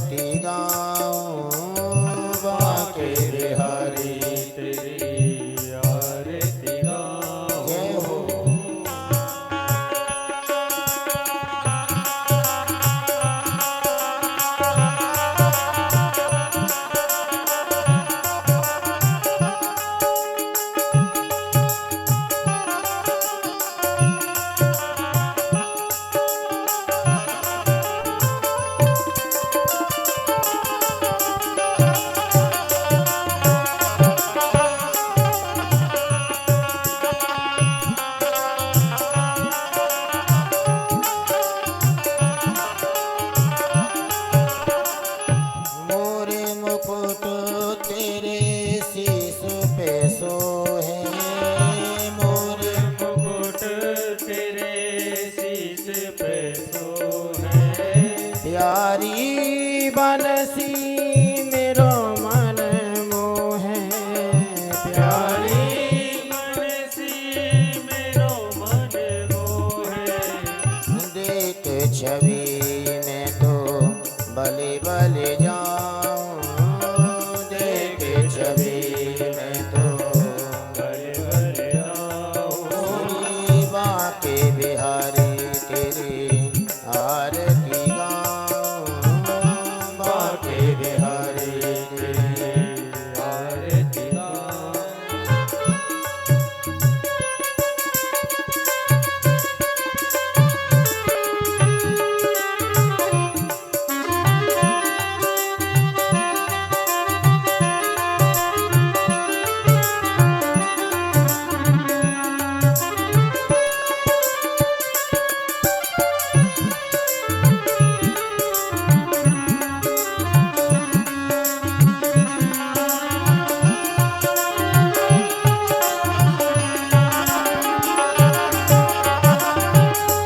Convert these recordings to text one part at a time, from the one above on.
आरती गाऊं बांके बिहारी तेरी आरती गाऊं। जय हो। मोरे मुकुट तेरे शीश पे सोहे, मोरे मुकुट तेरे शीश पे सोहे। प्यारी बंसी मेरो मन मोहे, प्यारी बंसी मेरो मन मोहे। देख छवि में तो बलि बलि जाऊं, देख छवि में तो बलि बलि जाऊं। बांके बिहारी तेरी आरती गाऊं बांके बिहारी तेरी आरती गाऊं।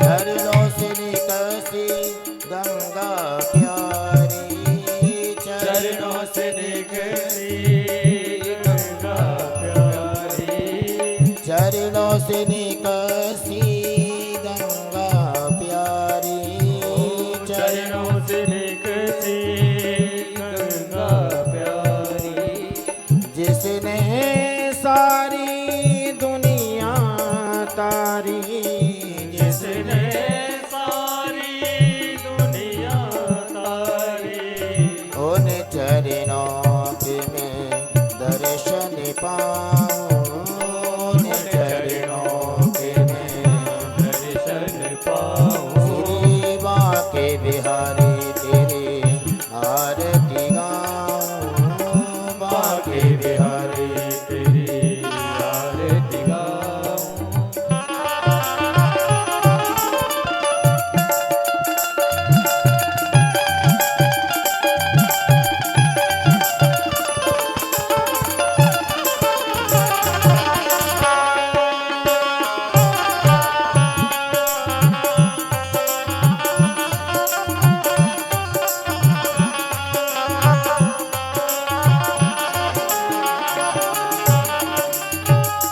चरणों से निकसी गंगा प्यारी, चरणों से निकली गंगा प्यारी। चरणों से निकसी गंगा प्यारी, चरणों से निकली गंगा प्यारी। जिसने सारी दुनिया तारी, जिसने सारी दुनिया तारी। उन चरणों में दर्शन पाऊं, उन चरणों में दर्शन पाऊं। श्री बांके बिहारी तेरी आरती गाऊं बांके बिहारी तेरी आरती गाऊं।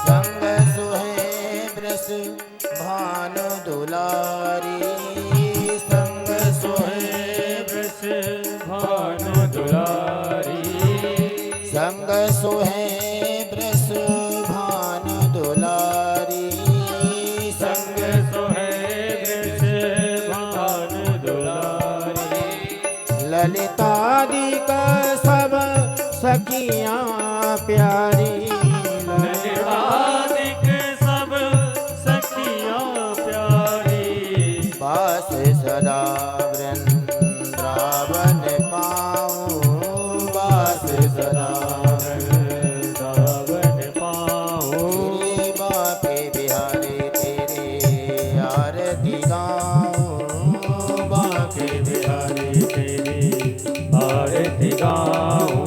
संग सुहे ब्रस भानु दुलारी, संग सुहे ब्रस भानु दुलारी। संग सुहे ब्रस भानु दुलारी, संग सोहे ब्रस भानु दुलारी। ललितादिक सब सखियां प्यारी, ललितादिक सब सखियां प्यारी। बास सदा वृंदावन पाऊं, बास सदा वृंदावन पाऊं। श्री बांके बिहारी तेरी आरती गाऊं बांके बिहारी तेरी आरती गाऊं।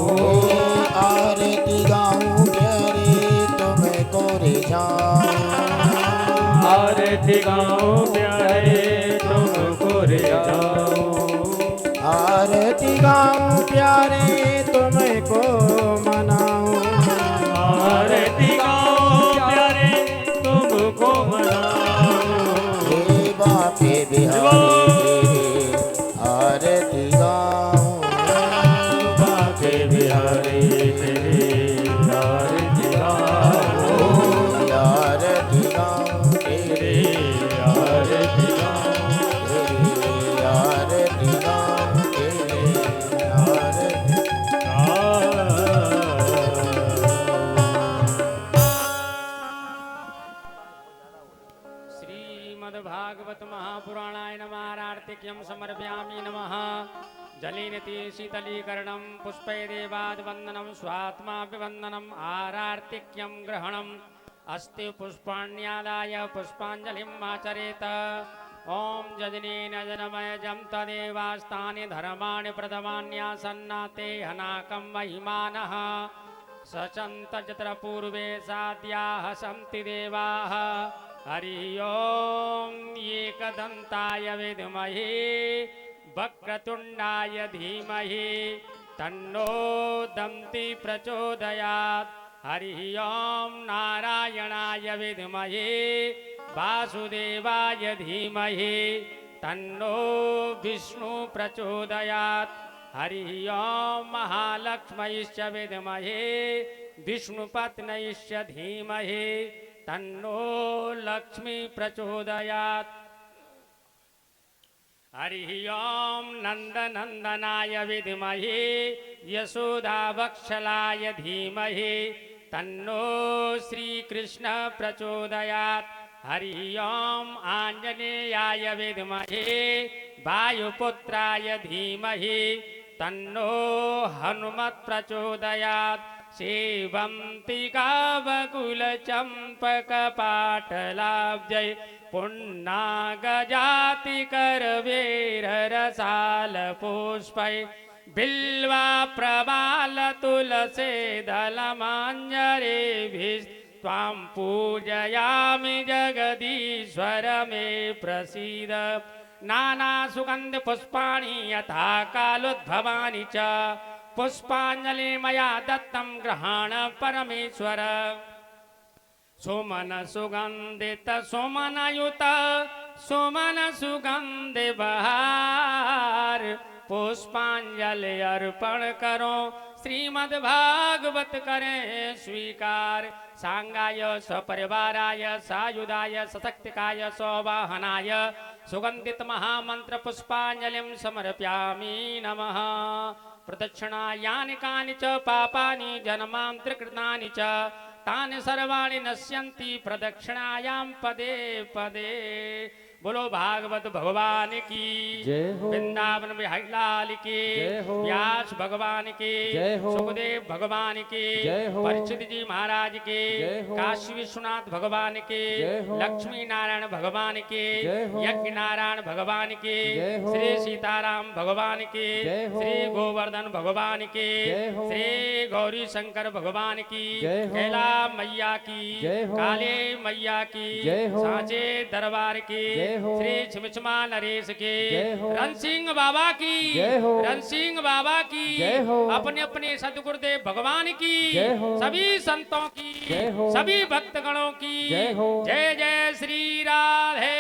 आरती गाऊं प्यारी तुमको रिझाऊं, आरती गाऊं प्यारे तुमको रिझाऊं। आरती गाऊं प्यारे तुमको मनाऊं, आरती गाऊं प्यारे तुमको मनाऊं। हे बांके बिहारी तेरी आरती गाऊं अर्घ्यं समर्पयामि नमः जलेनति शीतलीकरणं पुष्पै देवाद्वन्दनं स्वात्माभिवन्दनम् आरार्तिक्यं ग्रहणम् अस्ति पुष्पाण्यादाय पुष्पाञ्जलिम् आचरेत ॐ जजनेन जनमयजं तदेवास्तानि धर्माणि प्रथमान्यासन्नाते हनाकं महिमानः सचन्त यत्र पूर्वे साद्याः सन्ति देवाः हरि ओम् एकदन्ताय विद्महे वक्रतुण्डाय धीमहि तन्नो दन्ति प्रचोदयात् हरि ओम् नारायणाय विद्महे वासुदेवाय धीमहि तन्नो विष्णु प्रचोदयात् हरि ओम् महालक्ष्म्यश्च विद्महे विष्णुपत्न्यश्च धीमहि तन्नो लक्ष्मी प्रचोदयात् हरि ओम् नन्दनन्दनाय विद्महे यशोदावत्सलाय धीमहि तन्नो श्रीकृष्ण प्रचोदयात् हरि ओम् आञ्जनेयाय विद्महे वायुपुत्राय धीमहि तन्नो हनुमत् प्रचोदयात् सेवन्ति कावकुलचम्पकपाटलाब्जै पुन्नागजातिकरवेररसालपुष्पै बिल्वा प्रबालतुलसीदलमाञ्जरेभिस्त्वां पूजयामि जगदीश्वर मे प्रसीद नानासुगन्धपुष्पाणि यथा कालोद्भवानि च पुष्पाञ्जलि मया दत्तं गृहाण परमेश्वर सुमन सुगन्धित सुमनयुत सुमन सुगन्धि बहार पुष्पांजलि अर्पण करो श्रीमद्भागवत करें स्वीकार सांगाय सपरिवाराय सायुधाय सशक्तिकाय सौवाहनाय सुगंधित महामंत्र पुष्पांजलिं समर्पयामि नमः प्रदक्षिणायानि कानि च पापानि जन्मान्तरकृतानि च तानि सर्वाणि नश्यन्ति प्रदक्षिणायां पदे पदे बोलो भागवत भगवान की जय हो। वृंदावन बिहारी लाल की जय हो। व्यास भगवान की जय हो। सुखदेव भगवान की जय हो। परीक्षित जी महाराज के जय हो। काशी विश्वनाथ भगवान के जय हो। लक्ष्मी नारायण भगवान के जय हो। यज्ञ नारायण भगवान के जय हो। श्री सीताराम भगवान के जय हो। श्री गोवर्धन भगवान के जय हो। श्री गौरी शंकर भगवान की जय हो। कैला मैया की जय हो। काली मैया की जय हो। सांचे दरबार की जय हो। श्री छिमछमा नरेश के जय हो। रणसिंह बाबा की जय हो। रणसिंह बाबा की जय हो। अपने अपने सदगुरुदेव भगवान की जय हो। सभी संतों की जय हो। सभी भक्तगणों की जय हो। जय जय श्री राधे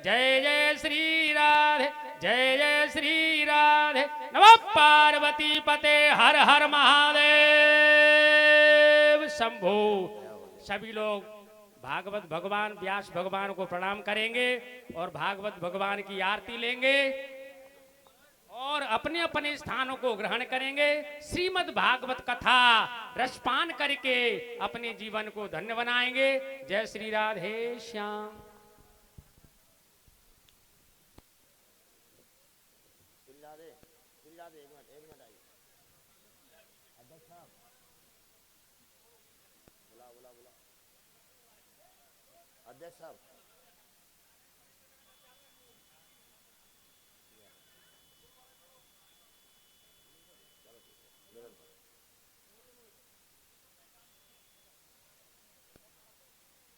जय जय श्री राधे जय जय श्री राधे नमः पार्वती पते हर हर महादेव शंभो। सभी लोग भागवत भगवान व्यास भगवान को प्रणाम करेंगे और भागवत भगवान की आरती लेंगे और अपने अपने स्थानों को ग्रहण करेंगे। श्रीमद् भागवत कथा रसपान करके अपने जीवन को धन्य बनाएंगे। जय श्री राधे श्याम। अध्यक्ष साहब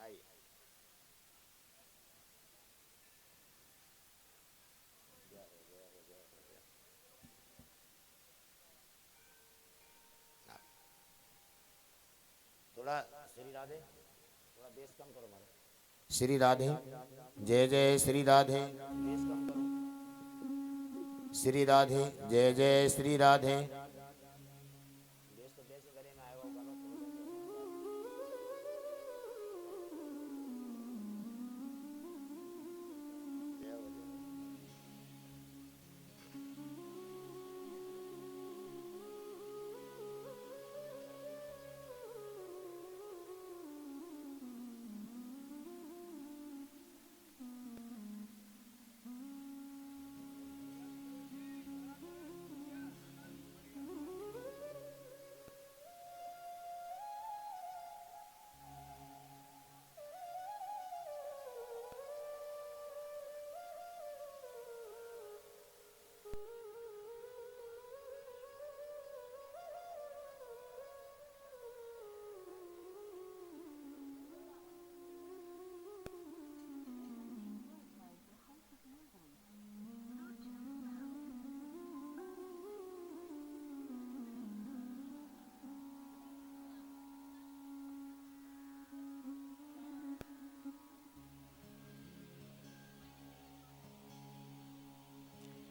आइए। थोड़ा श्री राधे थोड़ा बेस कम करो मारा। श्री राधे जय जय श्री राधे बेस कम करो। श्री राधे जय जय श्री राधे बेस तो कैसे करे में आएगा गाना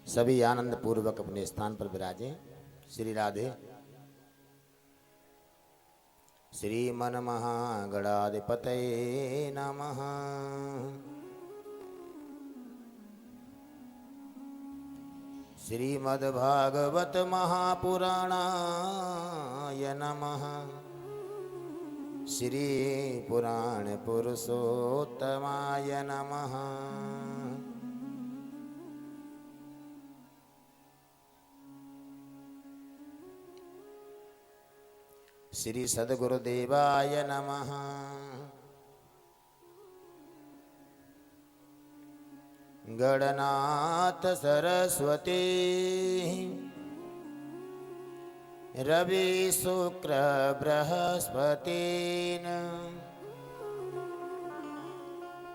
सभी आनंद पूर्वक अपने स्थान पर विराजें। श्री राधे। श्रीमन महागणाधिपतये नमः। श्रीमद्भागवत महापुराणाय नमः। श्री पुराण पुरुषोत्तमाय नमः। श्री सद्गुरुदेवाय नमः। गणनाथ सरस्वती रवि शुक्र बृहस्पतिन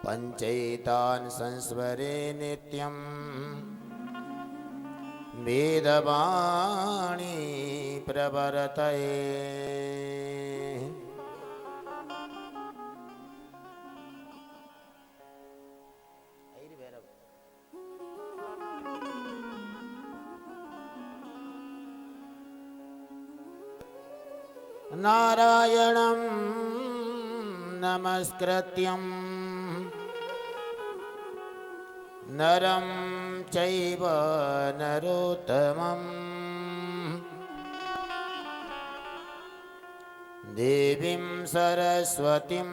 पंचैतान् संस्मरे नित्यं वेदवाणी प्रवर्तये। नारायणं नमस्कृत्यं नरं चैव नरोत्तमं देवीं सरस्वतीं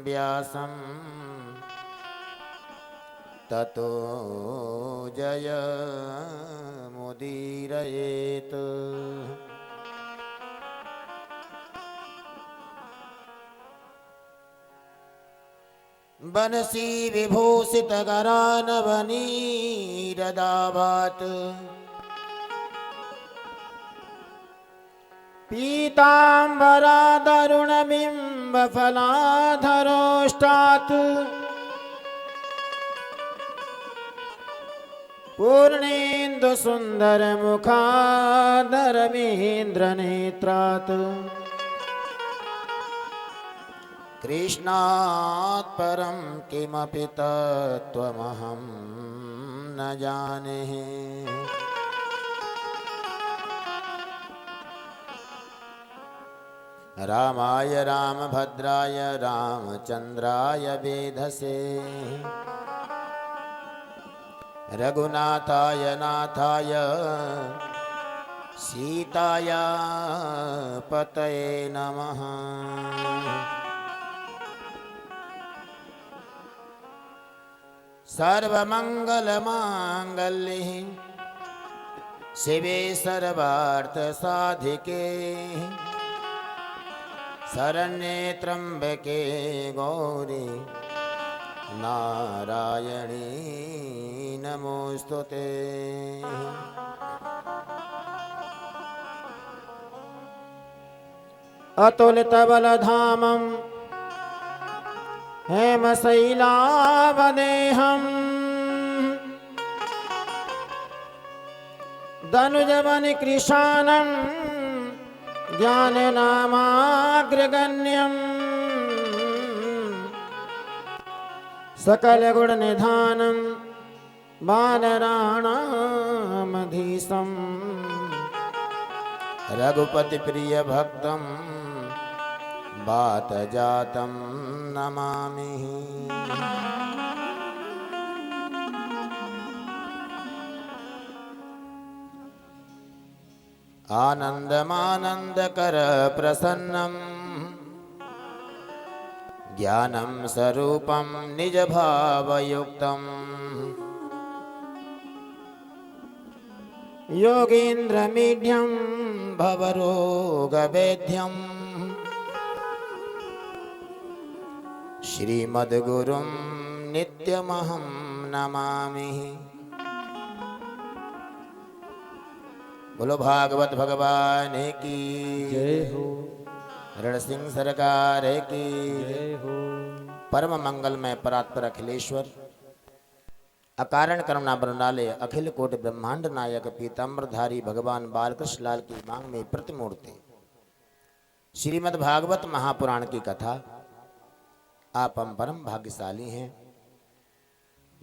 व्यासं ततो जयमुदीरयेत्। बनसी विभूषित करानवनीरदाभात् पीताम्बरादरुणबिम्बफलाधरोष्टात् पूर्णेन्दुसुन्दरमुखादरवीन्द्रनेत्रात् कृष्णात् परं किमपि तत्त्वमहं न जाने। रामाय रामभद्राय रामचन्द्राय वेधसे रघुनाथाय नाथाय सीताय पतये नमः। सर्वमंगलमांगल्ये शिवे सर्वार्थसाधिके शरण्ये त्र्यंबके गौरी नारायणी नमोस्तुते। अतुलितबलधामं हेमशैलावदेहं धनुजवनकृशानं ज्ञाननामाग्रगण्यं सकलगुणनिधानं वानराणामधीशं रघुपतिप्रियभक्तं वातजातं नमामि। आनन्दमानन्दकर प्रसन्नं ज्ञानं स्वरूपं निजभावयुक्तं योगीन्द्रमीढ्यं भवरोगवेद्यं श्रीमद्गुरुं नित्यमहं नमामि। बोलो भागवत भगवान की जय हो। रणसिंह सरकार की जय हो। परम मंगलमय परात्पर अखिलेश्वर अकारण करुणा बरनाले अखिल कोटि ब्रह्मांड नायक पीताम्बरधारी भगवान बालकृष्ण लाल की मांग में प्रतिमूर्ति श्रीमद् भागवत महापुराण की कथा। आप हम परम भाग्यशाली हैं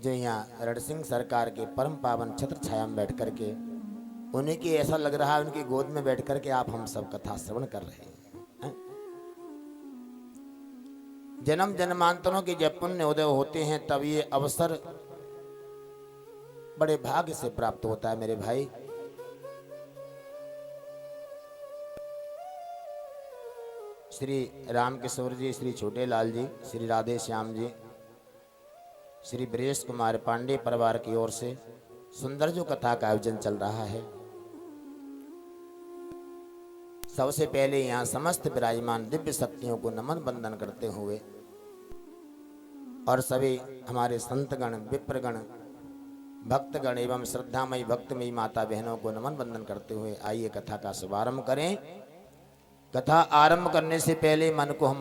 जो यहाँ रणसिंह सरकार के परम पावन छत्र छाया में बैठ करके उन्हीं की ऐसा लग रहा है उनकी गोद में बैठ करके आप हम सब कथा श्रवण कर रहे हैं। जन्म जन्मांतरों के जब पुण्य उदय होते हैं तब ये अवसर बड़े भाग्य से प्राप्त होता है मेरे भाई। श्री राम किशोर जी, श्री छोटे लाल जी, श्री राधे श्याम जी, श्री ब्रेश कुमार पांडे परिवार की ओर से सुंदर जो कथा का आयोजन चल रहा है। सबसे पहले यहाँ समस्त विराजमान दिव्य शक्तियों को नमन बंदन करते हुए और सभी हमारे संतगण, विप्रगण, भक्तगण एवं श्रद्धामयी भक्तमयी माता बहनों को नमन बंदन करते हुए आइए कथा का शुभारंभ करें। कथा आरंभ करने से पहले मन को हम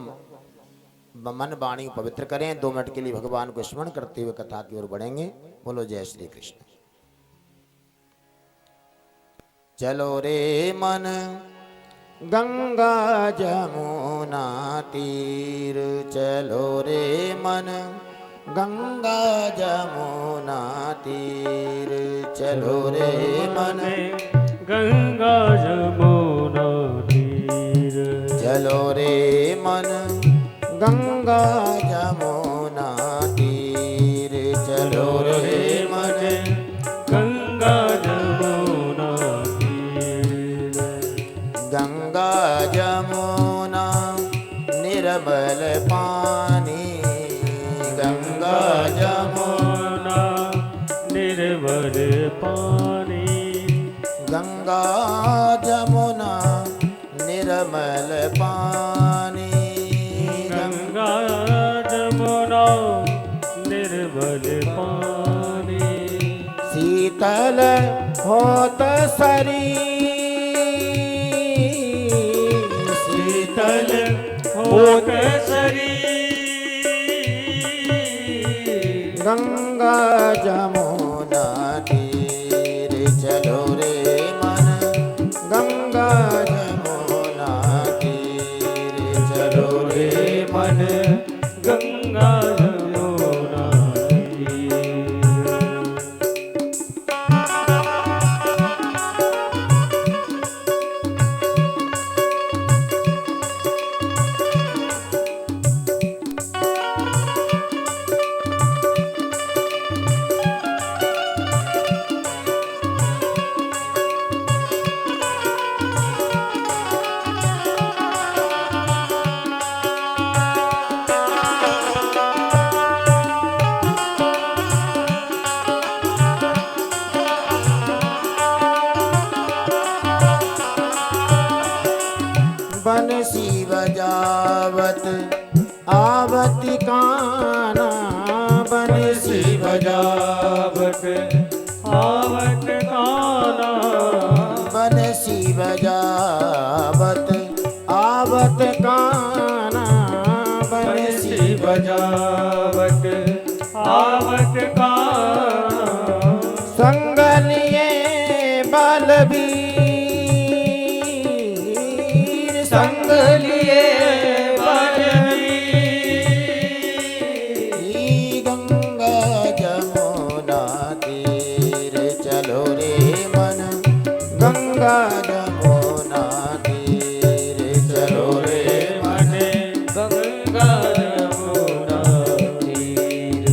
मन वाणी पवित्र करें। 2 मिनट के लिए भगवान को स्मरण करते हुए कथा की ओर बढ़ेंगे। बोलो जय श्री कृष्ण। चलो रे मन गंगा जमुना तीर, चलो रे मन गंगा जमुना तीर, चलो रे मन गंगा जमुना तीर, चलो रे मन गंगा जमुना तीर, चलो रे मन गंगा जमुना तीर। गंगा जमुना निर्मल पानी, गंगा जमुना निर्मल पानी, गंगा जमुना निर्मल पानी, गंगा जमुना निर्मल पानी। शीतल होत शरीर, शीतल होत शरीर, गंगा जमुना तीर, चलो रे मन गंगा जमुना तीर, चलो रे मन गंगा जमुना तीर। बंसी बजावत आवती काना, बंसी बजावत आवत काना, बंसी बजावत आवत काना, बंसी बजावत आवत काना। संग लिए बलबीर, संग लिए बलबीर, गंगा जमुना तीर, चलो रे मन गंगा जमुना तीर, चलो रे मन गंगा जमुना तीर।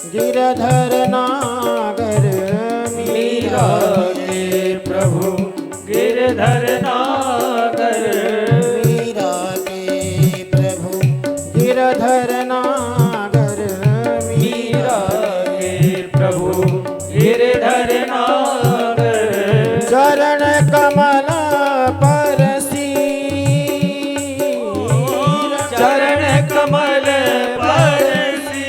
गिरधर नागर, मीरा के प्रभु गिरधर नागर, मीरा के प्रभु गिरधर नागर, मीरा के चरण कमल परसी चरण कमल परसी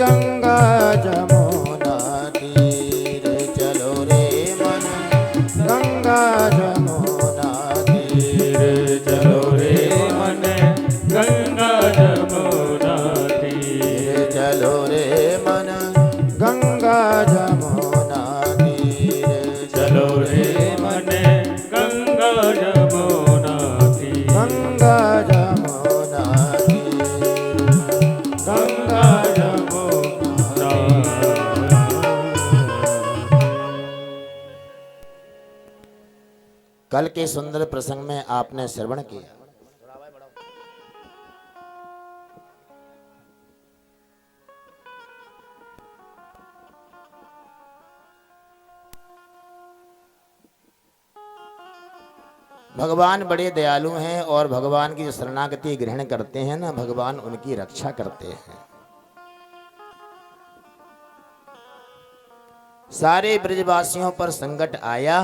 गंगा जमुना तीर चलो रे मन गंगा जमुना तीर चलो रे मन गंगा जमुना तीर चलो रे मन गंगा जमुना तीर चलो रे मन गंगा जमुना तीर गंगा जमुना तीर गंगा जमुना कल के सुंदर प्रसंग में आपने श्रवण किया। भगवान बड़े दयालु हैं और भगवान की जो शरणागति ग्रहण करते हैं ना, भगवान उनकी रक्षा करते हैं। सारे ब्रजवासियों पर संकट आया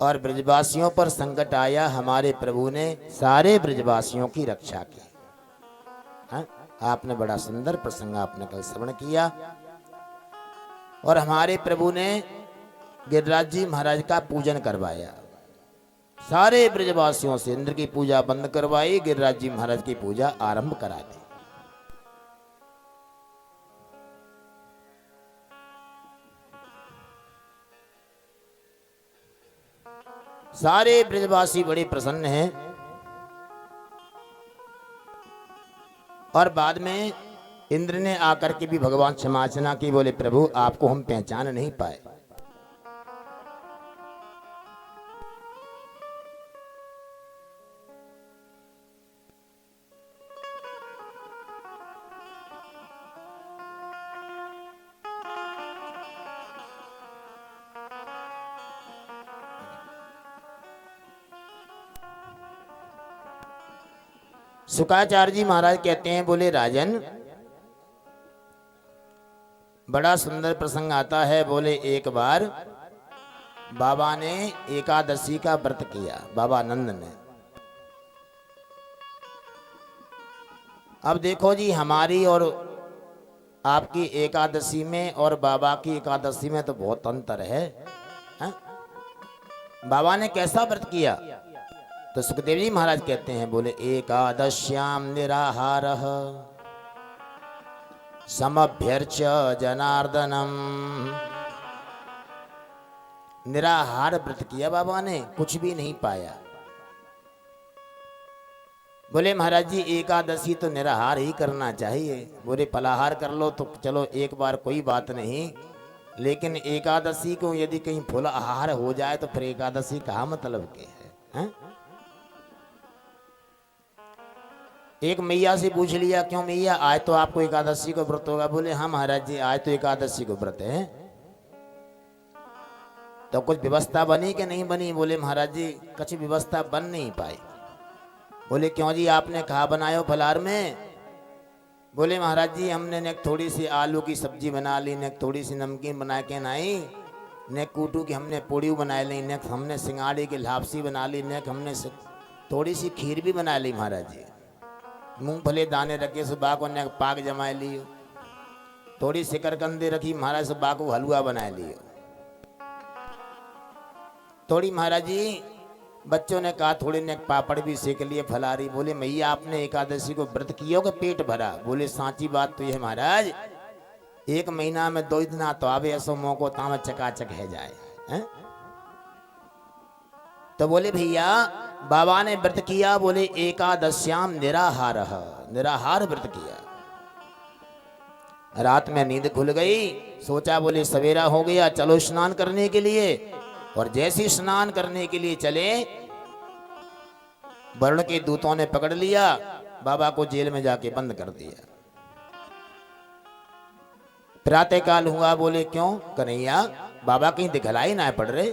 और ब्रजवासियों पर संकट आया, हमारे प्रभु ने सारे ब्रजवासियों की रक्षा की। हाँ? आपने बड़ा सुंदर प्रसंग आपने कल श्रवण किया और हमारे प्रभु ने गिरिराज जी महाराज का पूजन करवाया। सारे ब्रजवासियों से इंद्र की पूजा बंद करवाई, गिरिराज जी महाराज की पूजा आरंभ करा दी। सारे ब्रजवासी बड़े प्रसन्न हैं और बाद में इंद्र ने आकर के भी भगवान क्षमाचना की, बोले प्रभु आपको हम पहचान नहीं पाए। शुकाचार्य जी महाराज कहते हैं, बोले राजन बड़ा सुंदर प्रसंग आता है। बोले एक बार बाबा ने एकादशी का व्रत किया, बाबा नंद ने। अब देखो जी, हमारी और आपकी एकादशी में और बाबा की एकादशी में तो बहुत अंतर है। हाँ? बाबा ने कैसा व्रत किया? तो सुखदेव जी महाराज कहते हैं, बोले एकादश्याम निराहारः समभ्यर्च जनार्दनम। निराहार व्रत किया बाबा ने, कुछ भी नहीं पाया। बोले महाराज जी एकादशी तो निराहार ही करना चाहिए। बोले फलाहार कर लो तो चलो एक बार कोई बात नहीं, लेकिन एकादशी को यदि कहीं फुल आहार हो जाए तो फिर एकादशी का मतलब क्या है? एक मैया से पूछ लिया, क्यों मैया आज तो आपको एकादशी को व्रत होगा? बोले हाँ महाराज जी आज तो एकादशी को व्रत है। तो कुछ व्यवस्था बनी कि नहीं बनी? बोले महाराज जी कुछ व्यवस्था बन नहीं पाई। बोले क्यों जी, आपने कहा बनायो फलाहार में? बोले महाराज जी हमने ने थोड़ी सी आलू की सब्जी बना ली, ने थोड़ी सी नमकीन बना के लाई, ने कूटू की हमने पूड़ी बना ली, ने हमने सिंगाड़ी की लापसी बना ली, ने हमने थोड़ी सी खीर भी बना ली महाराज जी। मूंगफली दाने रखे सुबह को ने पाक जमा लियो, थोड़ी शिकरकंदी रखी महाराज सुबह को हलवा बना लियो। थोड़ी महाराज जी बच्चों ने कहा थोड़ी ने पापड़ भी सेक लिए फलारी। बोले मैया आपने एकादशी को व्रत किया कि पेट भरा? बोले सांची बात तो ये महाराज, एक महीना में 2 दिन तो आवे ऐसो मौको ताम चकाचक है जाए है? तो बोले भैया बाबा ने व्रत किया, बोले एकादश्याम निराहार, निराहार व्रत किया। रात में नींद खुल गई, सोचा बोले सवेरा हो गया चलो स्नान करने के लिए। और जैसे स्नान करने के लिए चले, वरुण के दूतों ने पकड़ लिया, बाबा को जेल में जाके बंद कर दिया। प्रातः काल हुआ, बोले क्यों कन्हैया बाबा कहीं दिखलाई ना पड़ रहे?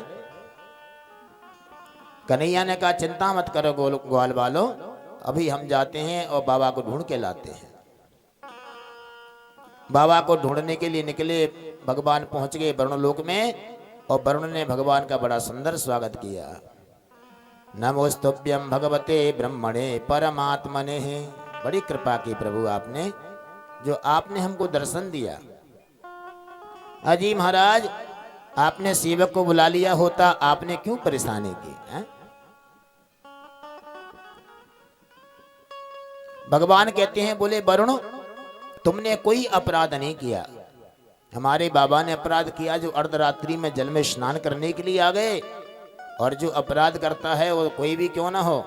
कन्हैया ने कहा चिंता मत करो ग्वाल वालों, अभी हम जाते हैं और बाबा को ढूंढ के लाते हैं। बाबा को ढूंढने के लिए निकले। भगवान पहुंच गए वरुण लोक में और वरुण ने भगवान का बड़ा सुंदर स्वागत किया। नमोस्तुभ्यं भगवते ब्रह्मणे परमात्मने। बड़ी कृपा की प्रभु आपने, जो आपने हमको दर्शन दिया। अजी महाराज, आपने सेवक को बुला लिया होता, आपने क्यों परेशानी की है? भगवान कहते हैं, बोले वरुण तुमने कोई अपराध नहीं किया। हमारे बाबा ने अपराध किया जो अर्धरात्रि में जल में स्नान करने के लिए आ गए। और जो अपराध करता है वो कोई भी क्यों ना हो,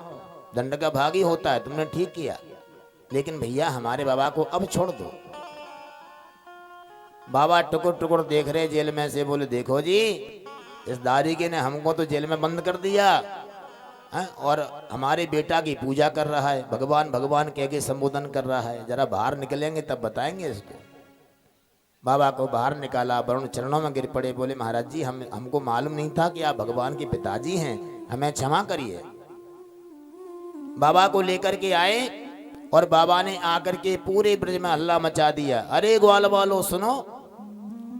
दंड का भागी होता है। तुमने ठीक किया, लेकिन भैया हमारे बाबा को अब छोड़ दो। बाबा टुकुर टुकुर देख रहे जेल में से, बोले देखो जी, इस दारीके ने हमको तो जेल में बंद कर दिया है और हमारे बेटा की पूजा कर रहा है, भगवान भगवान कह के संबोधन कर रहा है। जरा बाहर निकलेंगे तब बताएंगे इसको। बाबा को बाहर निकाला, वरुण चरणों में गिर पड़े, बोले महाराज जी हमको मालूम नहीं था कि आप भगवान के पिताजी हैं, हमें क्षमा करिए। बाबा को लेकर के आए और बाबा ने आकर के पूरे ब्रज में हल्ला मचा दिया। अरे ग्वाल वालों सुनो,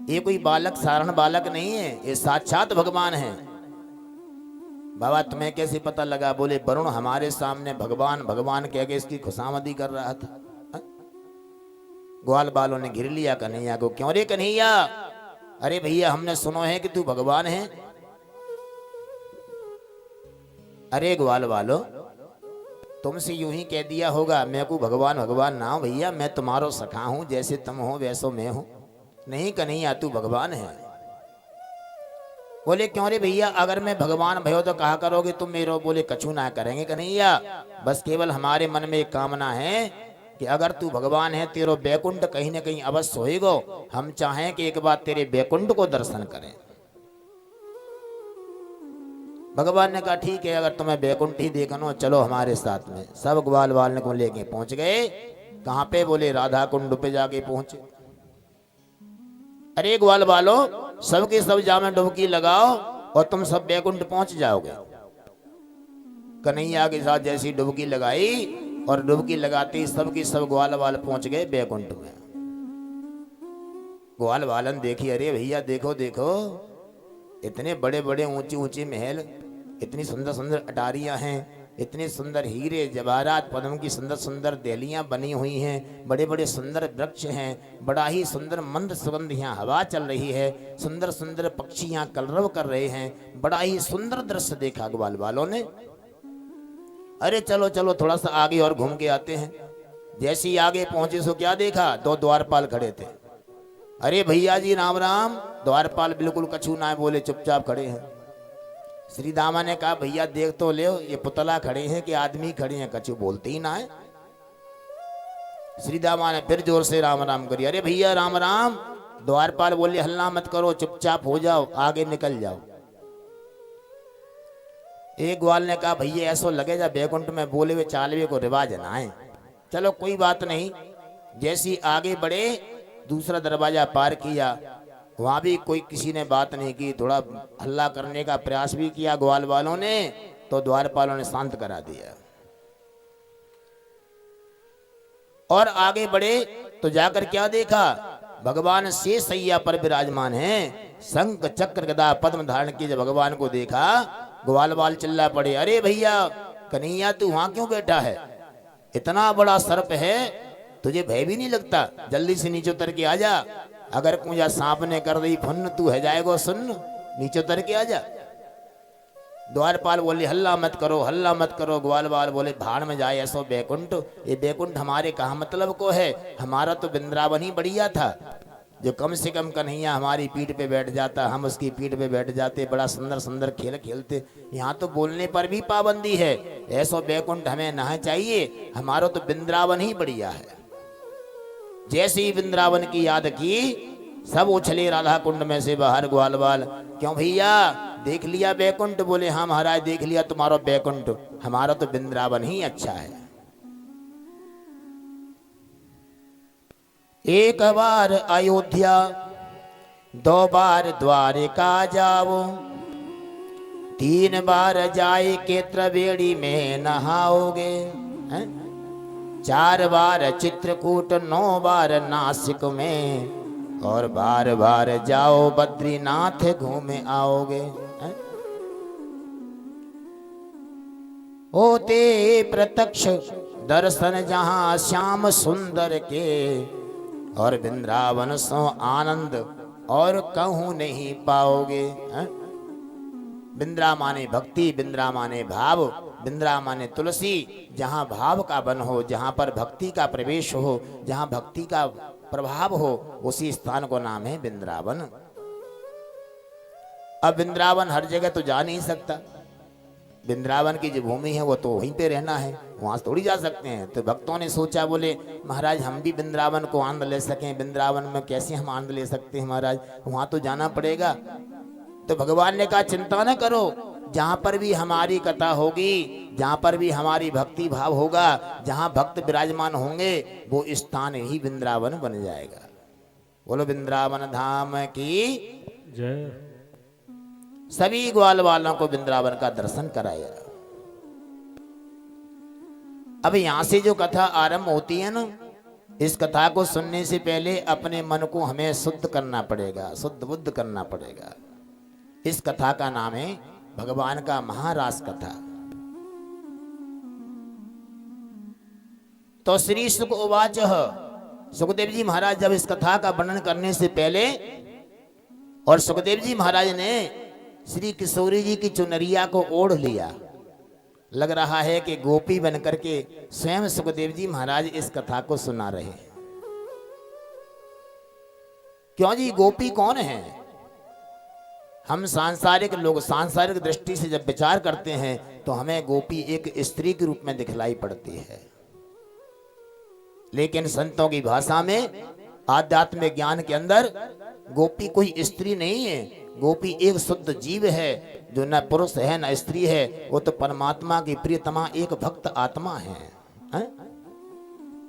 ये कोई बालक साधारण बालक नहीं है, ये साक्षात भगवान है। बाबा तुम्हें कैसे पता लगा? बोले वरुण हमारे सामने भगवान भगवान कह के इसकी खुशामदी कर रहा था। ग्वाल बालों ने घिर लिया कन्हैया को। क्यों रे कन्हैया? अरे भैया हमने सुनो है कि तू भगवान है। अरे ग्वाल वालो, तुमसे यूं ही कह दिया होगा मैं को भगवान भगवान ना हो भैया, मैं तुम्हारो सखा हूं, जैसे तुम हो वैसो मैं हूं। नहीं कन्हैया तू भगवान है। बोले क्यों रे भैया, अगर मैं भगवान भयो तो कहा करोगे तुम मेरो? बोले कछु ना करेंगे कन्हैया, बस केवल हमारे मन में एक कामना है कि अगर तू भगवान है तेरो बैकुंठ कहीं न कहीं अवश्य होएगो। हम चाहें कि एक बार तेरे बैकुंठ को दर्शन करें। भगवान ने कहा ठीक है, अगर तुम्हें बैकुंठ ही देखना चलो हमारे साथ में। सब ग्वाल वाल को लेके पहुंच गए। कहां पे? बोले राधा कुंड पे जाके पहुंचे। अरे ग्वाल वालो, सबके सब जामे डुबकी लगाओ और तुम सब बैकुंठ पहुंच जाओगे। कन्हैया के साथ जैसी डुबकी लगाई और डुबकी लगाते ही सबकी सब ग्वाल वाल पहुंच गए बैकुंठ में। ग्वाल वालन देखी, अरे भैया देखो देखो, इतने बड़े बड़े ऊंचे ऊंचे महल, इतनी सुंदर सुंदर अटारियां हैं, इतने सुंदर हीरे जवाहरात पद्म की सुंदर सुंदर दहलियां बनी हुई हैं, बड़े बड़े सुंदर वृक्ष हैं, बड़ा ही सुंदर मंद सुगंध यहाँ हवा चल रही है, सुंदर सुंदर पक्षी यहाँ कलरव कर रहे हैं। बड़ा ही सुंदर दृश्य देखा ग्वाल वालों ने। अरे चलो चलो थोड़ा सा आगे और घूम के आते हैं। जैसे ही आगे पहुंचे सो क्या देखा? दो द्वारपाल खड़े थे। अरे भैया जी राम राम। द्वारपाल बिल्कुल कछु ना बोले, चुपचाप खड़े हैं। श्री दामा ने कहा भैया देख तो ले, ये पुतला खड़े हैं कि आदमी खड़े हैं? कछु बोलते ही ना है। श्री दामा ने फिर जोर से राम राम करी। अरे भैया राम राम। द्वारपाल बोले हल्ला मत करो, चुपचाप हो जाओ, आगे निकल जाओ। एक ग्वाल ने कहा भैया ऐसा लगेगा बैकुंठ में बोले हुए चालवे को रिवाज ना है। चलो कोई बात नहीं। जैसी आगे बढ़े दूसरा दरवाजा पार किया, वहां भी कोई किसी ने बात नहीं की। थोड़ा हल्ला करने का प्रयास भी किया ग्वाल वालों ने, तो द्वारपालों ने शांत करा दिया। और आगे बढ़े तो जाकर क्या देखा? भगवान शेष सैया पर विराजमान हैं, शंख चक्र गदा पद्म धारण किए। जब भगवान को देखा ग्वाल वाल चिल्ला पड़े, अरे भैया कन्हैया तू वहां क्यों बैठा है? इतना बड़ा सर्प है, तुझे भय भी नहीं लगता? जल्दी से नीचे उतर के आ जा। अगर कुंजा सांप ने कर दी फुन्न, तू है जाएगो सुन्न, नीचे उतर के आ जा। द्वारपाल बोले हल्ला मत करो, हल्ला मत करो। ग्वाल वाल बोले भाड़ में जाए ऐसो बैकुंठ, ये बैकुंठ हमारे कहा मतलब को है? हमारा तो वृंदावन ही बढ़िया था, जो कम से कम कन्हैया हमारी पीठ पे बैठ जाता, हम उसकी पीठ पे बैठ जाते, बड़ा सुंदर सुंदर खेल खेलते। यहाँ तो बोलने पर भी पाबंदी है, ऐसो बैकुंठ हमें ना चाहिए, हमारा तो वृंदावन ही बढ़िया है। जैसे ही वृंदावन की याद की, सब उछले राधा कुंड में से बाहर। ग्वाल वाल क्यों भैया देख लिया बैकुंठ? बोले हाँ महाराज देख लिया तुम्हारा बैकुंठ, हमारा तो वृंदावन ही अच्छा है। एक बार अयोध्या, दो बार द्वारिका जाओ, तीन बार जाए के त्रिवेणी में नहाओगे। 4 बार चित्रकूट, 9 बार नासिक में, और बार बार जाओ बद्रीनाथ घूमे आओगे। हैं? होते प्रत्यक्ष दर्शन जहां श्याम सुंदर के, और वृंदावन सो आनंद और कहूं नहीं पाओगे। हैं? बिंद्रा माने भक्ति, बिंद्रा माने भाव, बिंद्रा माने तुलसी। जहां भाव का वन हो, जहां पर भक्ति का प्रवेश हो, जहां भक्ति का प्रभाव हो, उसी स्थान को नाम है वृंदावन। अब वृंदावन हर जगह तो जा नहीं सकता, वृंदावन की जो भूमि है वो तो वहीं पे रहना है, वहां थोड़ी जा सकते हैं। तो भक्तों ने सोचा, बोले महाराज हम भी वृंदावन को आनंद ले सकें, वृंदावन में कैसे हम आनंद ले सकते हैं महाराज, वहां तो जाना पड़ेगा। तो भगवान ने कहा चिंता न करो, जहां पर भी हमारी कथा होगी, जहां पर भी हमारी भक्ति भाव होगा, जहां भक्त विराजमान होंगे, वो स्थान ही वृंदावन बन जाएगा। बोलो वृंदावन धाम की जय। सभी ग्वाल वालों को वृंदावन का दर्शन कराया। अब यहां से जो कथा आरंभ होती है ना, इस कथा को सुनने से पहले अपने मन को हमें शुद्ध करना पड़ेगा, शुद्ध बुद्ध करना पड़ेगा। इस कथा का नाम है भगवान का महारास कथा। तो श्री सुख उवाच, सुखदेव जी महाराज जब इस कथा का वर्णन करने से पहले, और सुखदेव जी महाराज ने श्री किशोरी जी की चुनरिया को ओढ़ लिया, लग रहा है कि गोपी बनकर के स्वयं सुखदेव जी महाराज इस कथा को सुना रहे। क्यों जी, गोपी कौन है? हम सांसारिक लोग सांसारिक दृष्टि से जब विचार करते हैं तो हमें गोपी एक स्त्री के रूप में दिखलाई पड़ती है, लेकिन संतों की भाषा में, आध्यात्मिक ज्ञान के अंदर गोपी कोई स्त्री नहीं है। गोपी एक शुद्ध जीव है, जो न पुरुष है न स्त्री है, वो तो परमात्मा की प्रियतमा एक भक्त आत्मा है।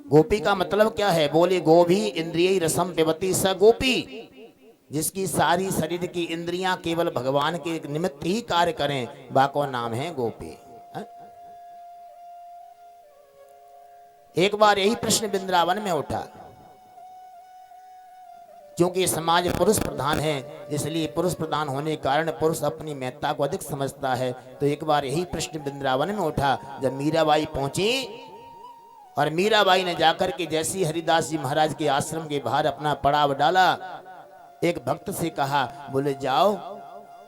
गोपी का मतलब क्या है? बोले गोभी इंद्रिय रसम पिबती स गोपी, जिसकी सारी शरीर की इंद्रियां केवल भगवान के निमित्त ही कार्य करें, बाको नाम है गोपी। एक बार यही प्रश्न वृंदावन में उठा, क्योंकि समाज पुरुष प्रधान है, इसलिए पुरुष प्रधान होने के कारण पुरुष अपनी महत्ता को अधिक समझता है। तो एक बार यही प्रश्न वृंदावन में उठा जब मीराबाई पहुंची, और मीराबाई ने जाकर के जैसी हरिदास जी महाराज के आश्रम के बाहर अपना पड़ाव डाला, एक भक्त से कहा, बोले जाओ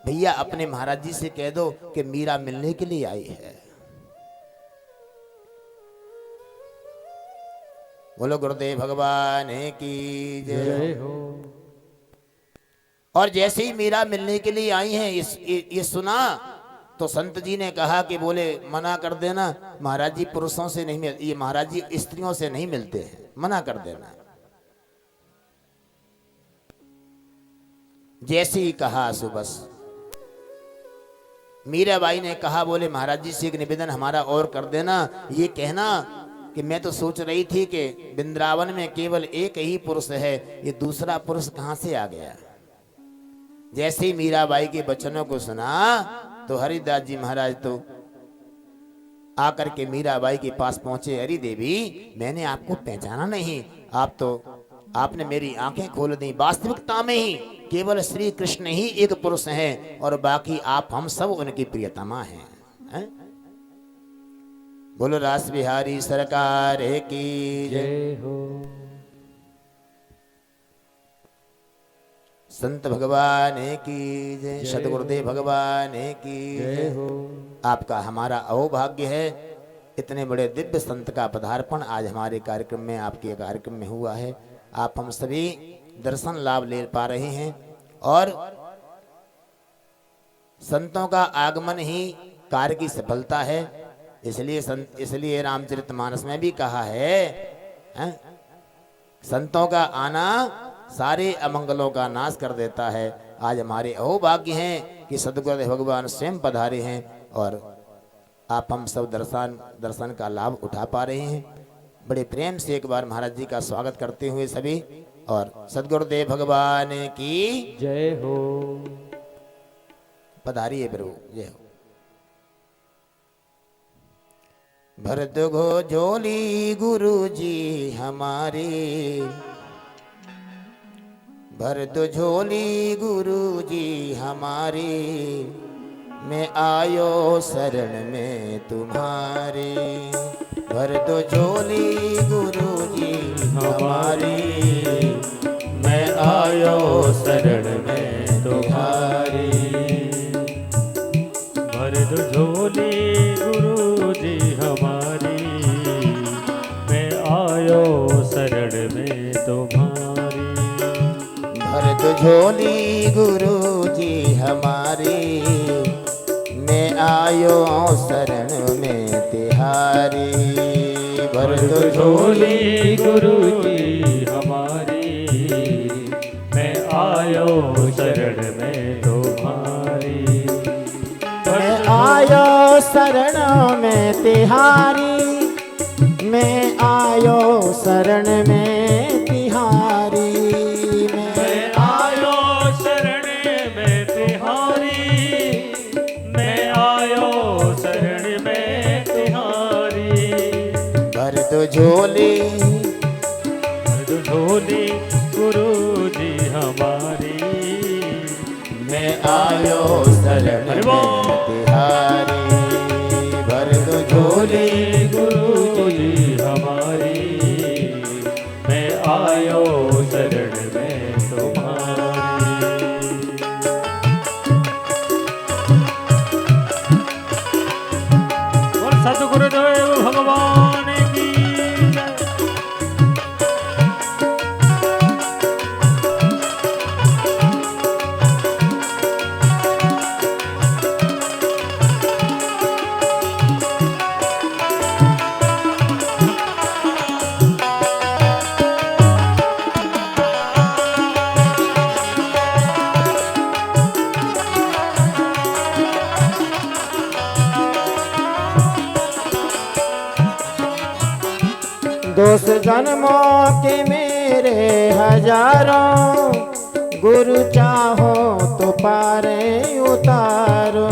भैया अपने महाराज जी से कह दो कि मीरा मिलने के लिए आई है। बोलो गुरुदेव भगवान की जय हो। और जैसे ही मीरा मिलने के लिए आई हैं, ये सुना तो संत जी ने कहा कि बोले मना कर देना, महाराज जी पुरुषों से नहीं मिलते, ये महाराज जी स्त्रियों से नहीं मिलते हैं, मना कर देना। जैसे ही कहा सुबस मीराबाई ने कहा, बोले महाराज जी से एक निवेदन हमारा और कर देना, ये कहना कि मैं तो सोच रही थी कि वृंदावन में केवल एक ही पुरुष है, ये दूसरा पुरुष कहां से आ गया। जैसे ही मीराबाई के वचनों को सुना तो हरिदास जी महाराज तो आकर के मीराबाई के पास पहुंचे। अरे देवी, मैंने आपको पहचाना नहीं, आपने मेरी आंखें खोल दी। वास्तविकता में ही केवल श्री कृष्ण ही एक पुरुष हैं, और बाकी आप हम सब उनकी प्रियतमा हैं। बोलो रास बिहारी सरकार की जय हो। संत भगवान की जय, सतगुरुदेव भगवान की जय हो। आपका हमारा अहोभाग्य है, इतने बड़े दिव्य संत का पदार्पण आज हमारे कार्यक्रम में, आपके कार्यक्रम में हुआ है। आप हम सभी दर्शन लाभ ले पा रहे हैं, और संतों का आगमन ही कार्य की सफलता है। इसलिए रामचरितमानस में भी कहा है, संतों का आना सारे अमंगलों का नाश कर देता है। आज हमारे अहोभाग्य हैं कि सद्गुरुदेव भगवान स्वयं पधारे हैं, और आप हम सब दर्शन का लाभ उठा पा रहे हैं। बड़े प्रेम से एक बार महाराज जी का स्वागत करते हुए सभी, और सद्गुरुदेव भगवान की जय हो। पधारिए प्रभु, जय हो। भर दो झोली गुरु जी हमारी, भर दो झोली गुरु जी हमारी, मैं आयो शरण में तुम्हारी। भर दो झोली गुरु जी हमारी, मैं आयो शरण में तुम्हारी। भर दो झोली गुरु जी हमारी, मैं आयो शरण में तुम्हारी। भर दो झोली गुरु जी हमारी, मैं आयो शरण में तिहारी। भर दो झोली गुरु जी हमारी, मैं आयो शरण में तुम्हारी। मैं आयो शरण में तिहारी, मैं आयो शरण में तिहारी। मैं आयो शरण में तिहारी, मैं आयो शरण में तिहारी। भर दो झोली झोली गुरु जी हमारी, मैं आयो शरण में तिहारी। भर दो झोली गुरु जी हमारी, मैं आयो शरण में तुम्हारी। और सतगुरुदेव भगवान की दोष जन्मों के मेरे हजारों, गुरु चाहो तो पारे उतारो।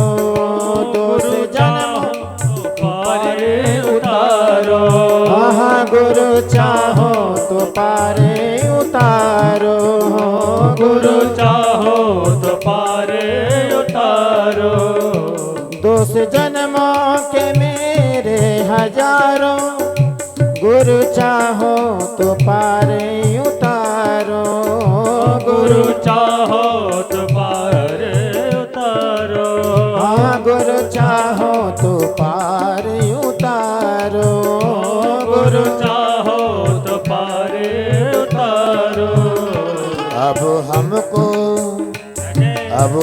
दोष जन्मों पारे उतारो, हाँ गुरु चाहो तो पारे उतारो। गुरु चाहो तो पारे उतारो। दोष जन्मों के मेरे हजारों, गुरु चाहो तो पारे उतारो। गुरु चाहो तो पारे उतारो। हाँ गुरु चाहो तो पारे उतारो। गुरु चाहो तो पारे उतारो। अब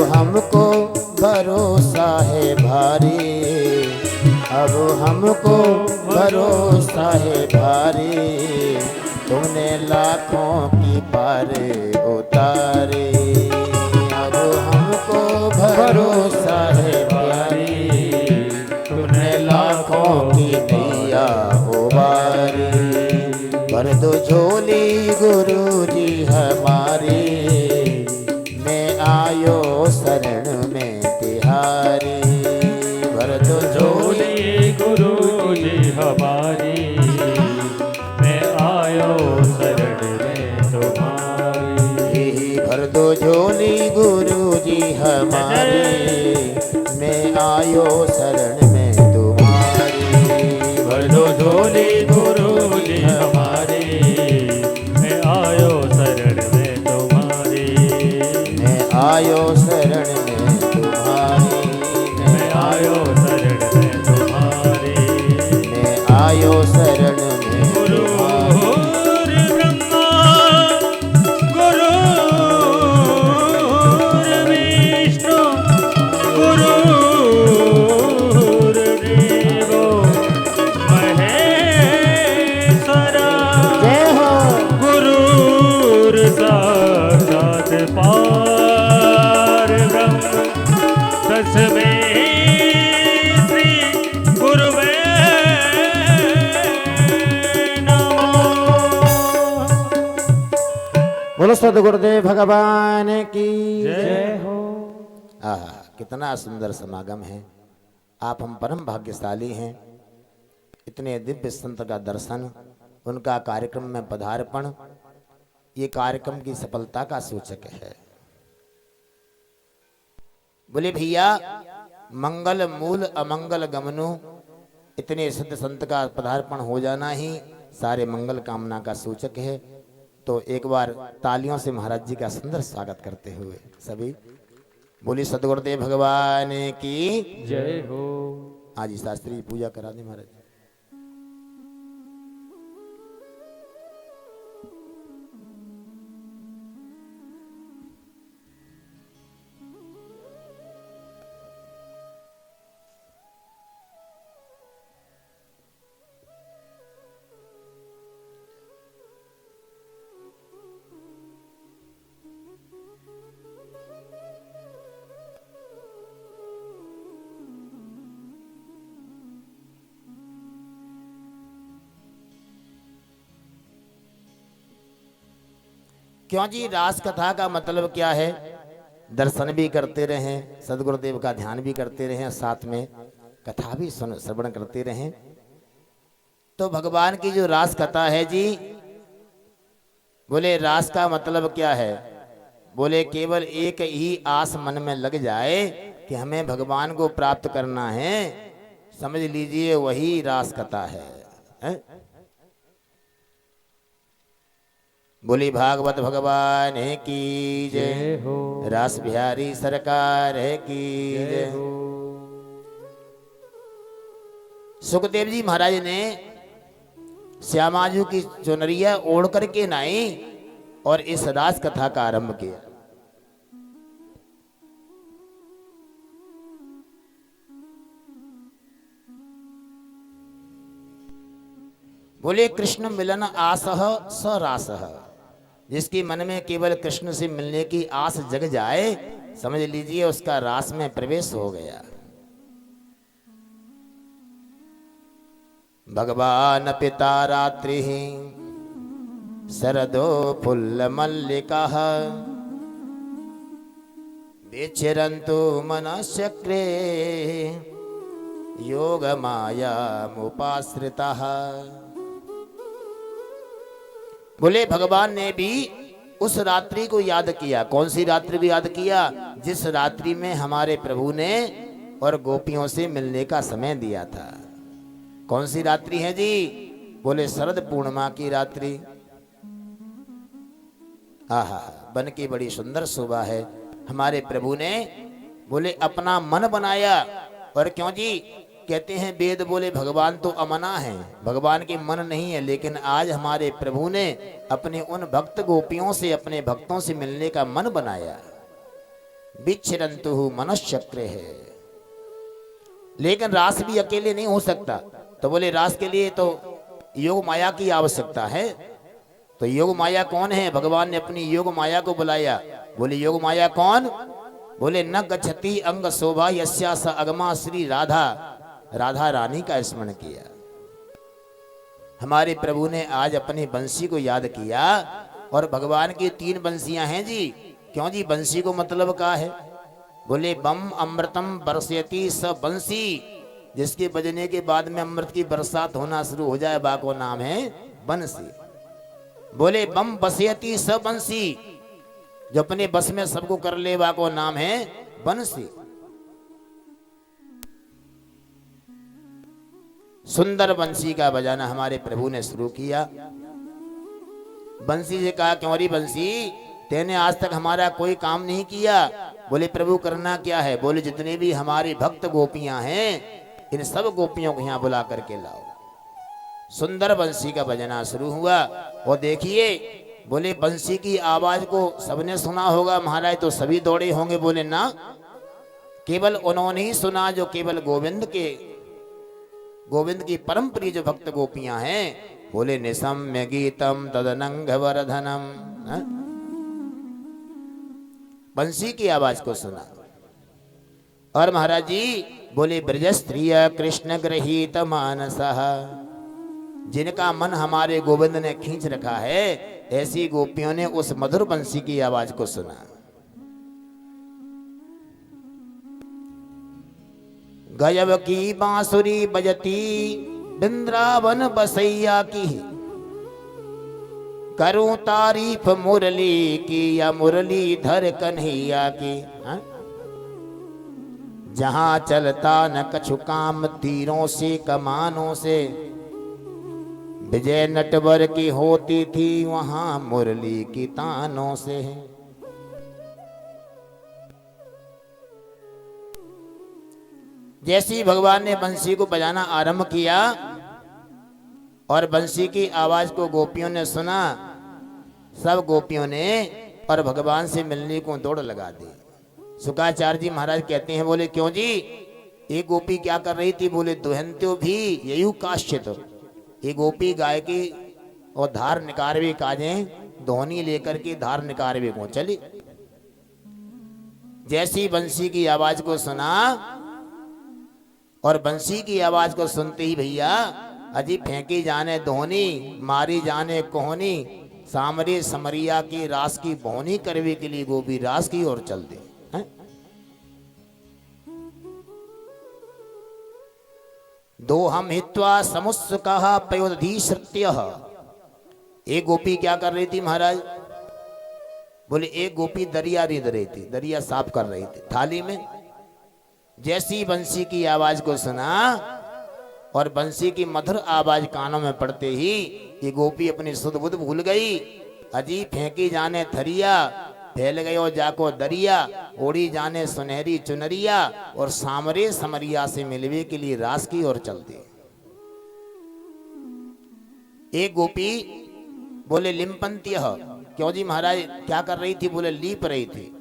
हमको भरोसा है भारी, अब हमको भरोसा है भारी। तुमने लाखों की पार उतारी, अब हमको भरोसा है भारी। तुमने लाखों की नैया उबारी। भर दो झोली गुरु जी हमारी, मैं आयो शरण में तिहारी। भर दो झोली गुरु जी हमारी, मैं आयो शरण में तुम्हारी। भर दो झोली गुरु जी हमारी, मैं आयो शरण में तुम्हारी। भर दो झोली गुरु जी हमारी, मैं आयो शरण में तुम्हारी। मैं आयो शरण में तुम्हारी। मैं आयो शरण में तुम्हारी। मैं आयो शरण में गुरु तुम्हारी। ब्रह्मा गुरु विष्णु गुरु देवो महेश्वर। जय हो। गुरु साक्षात पार ब्रह्म तस्मै श्री गुरुवे बोलो सद्गुरुदेव भगवान की जय हो। कितना सुंदर समागम है। आप हम परम भाग्यशाली हैं। इतने दिव्य संत का दर्शन, उनका कार्यक्रम में पधार्पण, ये कार्यक्रम की सफलता का सूचक है। बोले भैया, मंगल मूल अमंगल गमनु, इतने सिद्ध संत का पधार्पण हो जाना ही सारे मंगल कामना का सूचक है। तो एक बार तालियों से महाराज जी का सुंदर स्वागत करते हुए सभी बोली सदगुरुदेव भगवान की जय हो। आज ही शास्त्री पूजा करा दे महाराज। क्यों जी, रास कथा का मतलब क्या है? दर्शन भी करते रहें, सदगुरुदेव का ध्यान भी करते रहें, साथ में कथा भी श्रवण करते रहें। तो भगवान की जो रास कथा है जी, बोले रास का मतलब क्या है? बोले केवल एक ही आस मन में लग जाए कि हमें भगवान को प्राप्त करना है, समझ लीजिए वही रास कथा है? बोली भागवत भगवान की जय हो, रास बिहारी सरकार की जय हो। सुखदेव जी महाराज ने श्यामाजू की चुनरिया ओढ़ करके नाई और इस रास कथा का आरंभ किया। बोले कृष्ण मिलन आसह स रासह, जिसकी मन में केवल कृष्ण से मिलने की आस जग जाए, समझ लीजिए उसका रास में प्रवेश हो गया। भगवान पिता रात्रि शरदो फुल्ल मल्लिका, विचरन्तु मनश्चक्रे योग माया मुपाश्रितः। बोले भगवान ने भी उस रात्रि को याद किया। कौन सी रात्रि को याद किया? जिस रात्रि में हमारे प्रभु ने और गोपियों से मिलने का समय दिया था। कौन सी रात्रि है जी? बोले शरद पूर्णिमा की रात्रि। आहा, बन की बड़ी सुंदर शोभा है। हमारे प्रभु ने बोले अपना मन बनाया। और क्यों जी? कहते हैं वेद बोले भगवान तो अमना है, भगवान के मन नहीं है। लेकिन आज हमारे प्रभु ने अपने उन भक्त गोपियों से, अपने भक्तों से मिलने का मन बनाया। विचरन्तु मनश्चक्र है। लेकिन रास भी अकेले नहीं हो सकता। तो बोले रास के लिए तो योग माया की आवश्यकता है। तो योग माया कौन है? भगवान ने अपनी योग माया को बुलाया। बोले योग माया कौन? बोले न गच्छति अंग शोभा यस्या स अगमा श्री राधा। राधा रानी का स्मरण किया। हमारे प्रभु ने आज अपनी बंसी को याद किया। और भगवान की 3 बंसियां हैं जी। क्यों जी? बंसी को मतलब क्या है? बोले बम अमृतम बरसयति स बंसी, जिसके बजने के बाद में अमृत की बरसात होना शुरू हो जाए, बा को नाम है बंसी। बोले बम बसयति स बंसी, जो अपने बस में सबको कर ले, बा को नाम है बंसी। सुंदर बंसी का बजाना हमारे प्रभु ने शुरू किया। बंसी से कहा क्यों री बंसी, तेने आज तक हमारा कोई काम नहीं किया। बोले प्रभु करना क्या है? बोले जितने भी हमारी भक्त गोपियां हैं, इन सब गोपियों को यहाँ बुला करके लाओ। सुंदर बंसी का बजना शुरू हुआ। और देखिए, बोले बंसी की आवाज को सबने सुना होगा महाराज, तो सभी दौड़े होंगे। बोले ना, केवल उन्होंने ही सुना जो केवल गोविंद की परम प्रिय जो भक्त गोपियां हैं। बोले निसम्य गीतम तदनंग वर्धनम, बंसी की आवाज को सुना। और महाराज जी बोले ब्रज स्त्रिय कृष्ण गृहीत मानसः, जिनका मन हमारे गोविंद ने खींच रखा है, ऐसी गोपियों ने उस मधुर बंसी की आवाज को सुना। गजब की बांसुरी बजती वृंदावन बसैया की करूं तारीफ मुरली की या मुरलीधर कन्हैया की। हाँ? जहां चलता न कछु काम तीरों से कमानों से, विजय नटवर की होती थी वहां मुरली की तानों से। जैसी भगवान ने बंसी को बजाना आरंभ किया और बंसी की आवाज को गोपियों ने सुना, सब गोपियों ने और भगवान से मिलने को दौड़ लगा दी। शुक्राचार्य जी महाराज कहते हैं, बोले क्यों जी, एक गोपी क्या कर रही थी? बोले दुहंत्यो भी ययु काश्चित। ये गोपी गाय की और धार निकारवे काजे दोहनी लेकर के धार निकारवे को चली। जैसी बंसी की आवाज को सुना और बंसी की आवाज को सुनते ही भैया अजी फेंकी जाने दोहनी, मारी जाने कोहनी, सामरे समरिया की रास की बोहनी करवे के लिए गोपी रास की ओर चल दी। दो हम हित्वा समुस्य कहा पयोधी श्रुत्य। एक गोपी क्या कर रही थी महाराज? बोले एक गोपी दरिया रिद रही थी, दरिया साफ कर रही थी थाली में। जैसी बंसी की आवाज को सुना और बंसी की मधुर आवाज कानों में पड़ते ही ये गोपी अपनी सुध बुध भूल गई। अजी फेंकी जाने थरिया, फैल गयो जाको दरिया, ओढ़ी जाने सुनहरी चुनरिया और सामरे समरिया से मिलवे के लिए रास की ओर चलती। एक गोपी बोले लिम्पंत्य। क्यों जी महाराज क्या कर रही थी? बोले लीप रही थी।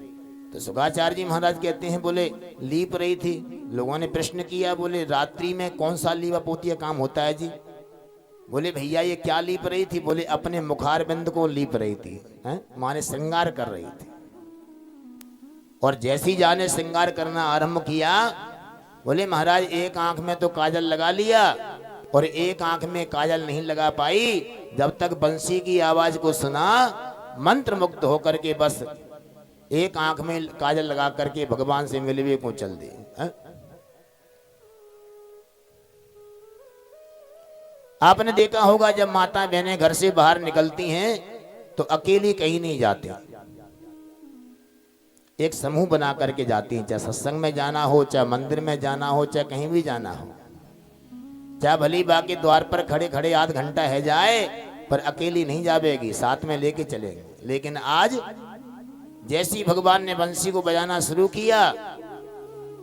तो शुक्राचार्य जी महाराज कहते हैं, बोले लीप रही थी। लोगों ने प्रश्न किया, बोले रात्रि में कौन सा लीपा पोतिया काम होता है जी? बोले भैया ये क्या लीप रही थी? बोले अपने मुखार बिंद को लीप रही थी, माने श्रृंगार कर रही थी। और जैसी जाने श्रृंगार करना आरंभ किया, बोले महाराज एक आंख में तो काजल लगा लिया और एक आंख में काजल नहीं लगा पाई। जब तक बंसी की आवाज को सुना मंत्र मुक्त होकर के बस एक आंख में काजल लगा करके भगवान से मिलवे को चल दी। आपने देखा होगा जब माता बहनें घर से बाहर निकलती हैं तो अकेली कहीं नहीं जाती, एक समूह बना करके जाती हैं। चाहे सत्संग में जाना हो, चाहे मंदिर में जाना हो, चाहे कहीं भी जाना हो, चाहे भली बा के द्वार पर खड़े खड़े आध घंटा है जाए, पर अकेली नहीं जावेगी, साथ में लेके चलेंगे। लेकिन आज जैसी भगवान ने बंसी को बजाना शुरू किया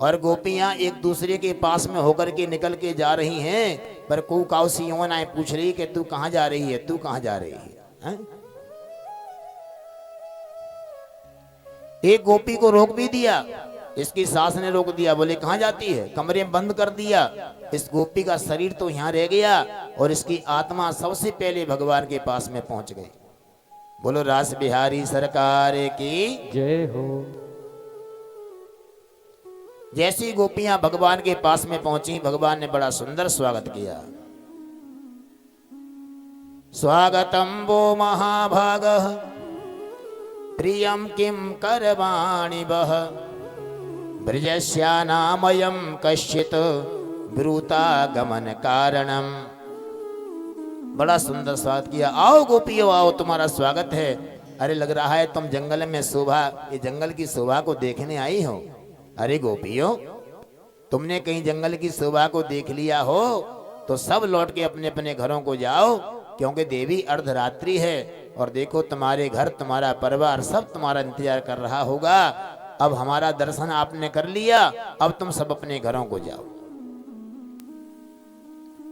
और गोपियां एक दूसरे के पास में होकर के निकल के जा रही हैं, पर को काउसी आए पूछ रही कि तू कहां जा रही है, तू कहां जा रही है? एक गोपी को रोक भी दिया, इसकी सास ने रोक दिया, बोले कहां जाती है? कमरे में बंद कर दिया। इस गोपी का शरीर तो यहां रह गया और इसकी आत्मा सबसे पहले भगवान के पास में पहुंच गई। बोलो रास बिहारी सरकार की जय हो। जैसी गोपियां भगवान के पास में पहुंची, भगवान ने बड़ा सुंदर स्वागत किया। स्वागतम वो महाभागः प्रियम किम करवाणि वह ब्रजस्यानामयं कश्चित् ब्रूतागमन कारणम। बड़ा सुंदर स्वागत किया। आओ गोपियों आओ, तुम्हारा स्वागत है। अरे लग रहा है तुम जंगल में शोभा, ये जंगल की शोभा को देखने आई हो। अरे गोपियों, तुमने कहीं जंगल की शोभा को देख लिया हो तो सब लौट के अपने अपने घरों को जाओ, क्योंकि देवी अर्धरात्रि है और देखो तुम्हारे घर, तुम्हारा परिवार सब तुम्हारा इंतजार कर रहा होगा। अब हमारा दर्शन आपने कर लिया, अब तुम सब अपने घरों को जाओ,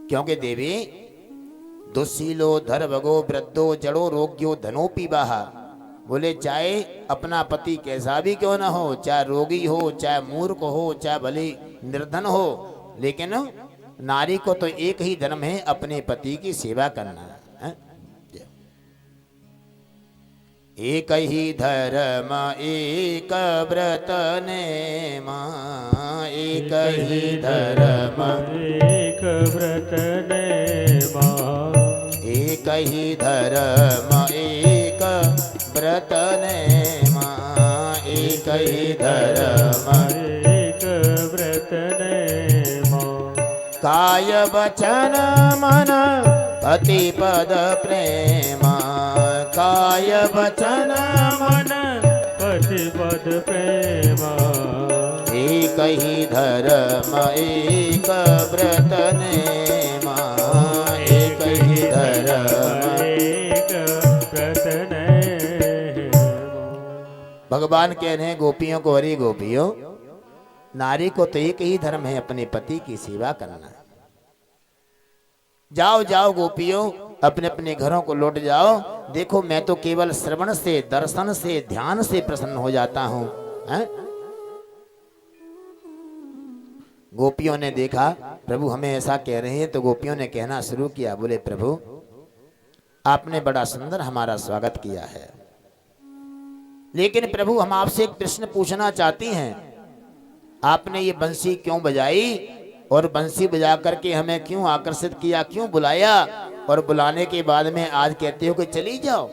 क्योंकि देवी दुशीलो धर्वगो वृद्धो जड़ो रोग्यो धनोपी बाहा। बोले चाहे अपना पति कैसा भी क्यों ना हो, चाहे रोगी हो, चाहे मूर्ख हो, चाहे भले निर्धन हो, लेकिन नारी को तो एक ही धर्म है, अपने पति की सेवा करना है। एक ही धर्म एक व्रत नेम, एक ही धर्म एक व्रत नेम, एक ही धर्म एक व्रत नेम, एक ही धर्म एक व्रत नेम। काय वचन मन पति पद प्रेम, काय वचन मन पति पद प्रेम, एक ही धर्म एक व्रत नेमा, एक ही धर्म। एक व्रत नेम। भगवान कह रहे हैं गोपियों को, अरे गोपियों, नारी को तो एक ही धर्म है, अपने पति की सेवा करना। जाओ जाओ गोपियों, अपने अपने घरों को लौट जाओ। देखो मैं तो केवल श्रवण से, दर्शन से, ध्यान से प्रसन्न हो जाता हूं। हैं? गोपियों ने देखा प्रभु हमें ऐसा कह रहे हैं, तो गोपियों ने कहना शुरू किया, बोले प्रभु आपने बड़ा सुंदर हमारा स्वागत किया है, लेकिन प्रभु हम आपसे एक प्रश्न पूछना चाहती हैं। आपने ये बंसी क्यों बजाई, और बंसी बजा करके हमें क्यों आकर्षित किया, क्यों बुलाया, और बुलाने के बाद में आज कहते हो कि चली जाओ।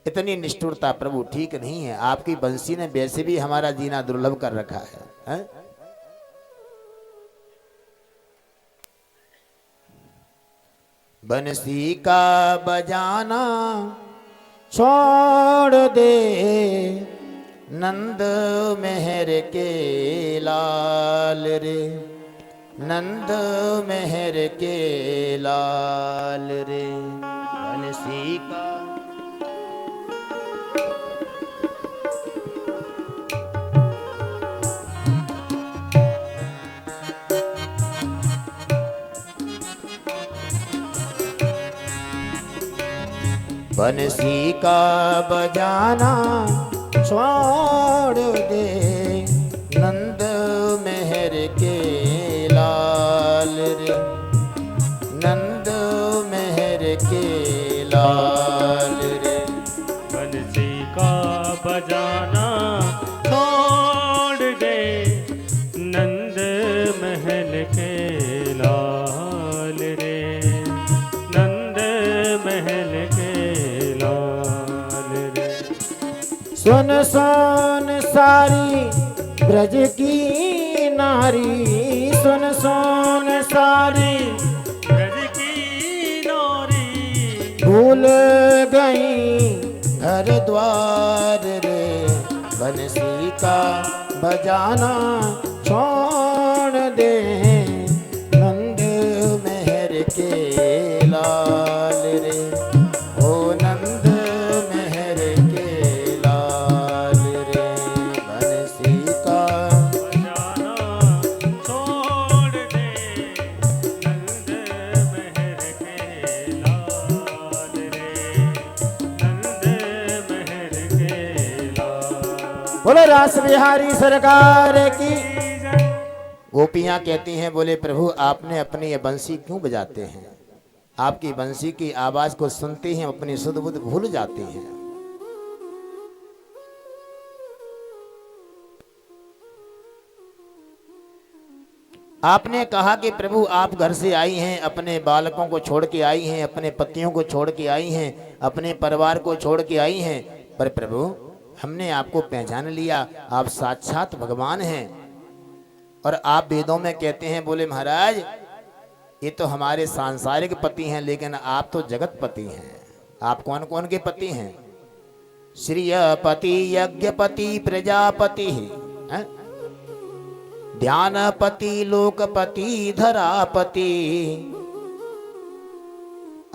इतनी निष्ठुरता प्रभु ठीक नहीं है। आपकी बंसी ने वैसे भी हमारा जीना दुर्लभ कर रखा है। बंसी का बजाना छोड़ दे, नंद मेहर के लाल रे, नंद मेहर के लाल रे। बंसी का बंसी का बजाना छोड़ दे, नंद मेहर के लाल रे, नंद मेहर के लाल रे। बंसी का बजाना छोड़ दे, नंद महल के लाल रे, नंद महल के लाल रे। सुन सुन सारी ब्रज की नारी, सुन सुन सारी ब्रज की नारी, भूल गई घर द्वार रे। बंसी का बजाना छोड़ दे, नंद मेहर के लाल रे, ओ नंद मेहर के लाल रे। बंसी का बजाना छोड़ दे, नंद महल के लाल रे, नंद महल के लाल। बोले रास बिहारी सरकार की। गोपियां कहती हैं, बोले प्रभु आपने अपनी ये बंसी क्यों बजाते हैं, आपकी बंसी की आवाज को सुनते ही हम अपनी सुध बुध भूल जाते हैं। आपने कहा कि प्रभु आप घर से आई हैं, अपने बालकों को छोड़ के आई हैं, अपने पतियों को छोड़ के आई हैं, अपने परिवार को छोड़ के आई हैं, पर प्रभु हमने आपको पहचान लिया, आप साक्षात भगवान हैं। और आप वेदों में कहते हैं, बोले महाराज ये तो हमारे सांसारिक पति हैं, लेकिन आप तो जगत पति हैं। आप कौन कौन के पति हैं? श्रीयपति, यज्ञपति, प्रजापति, ध्यानपति, लोकपति, धरापति।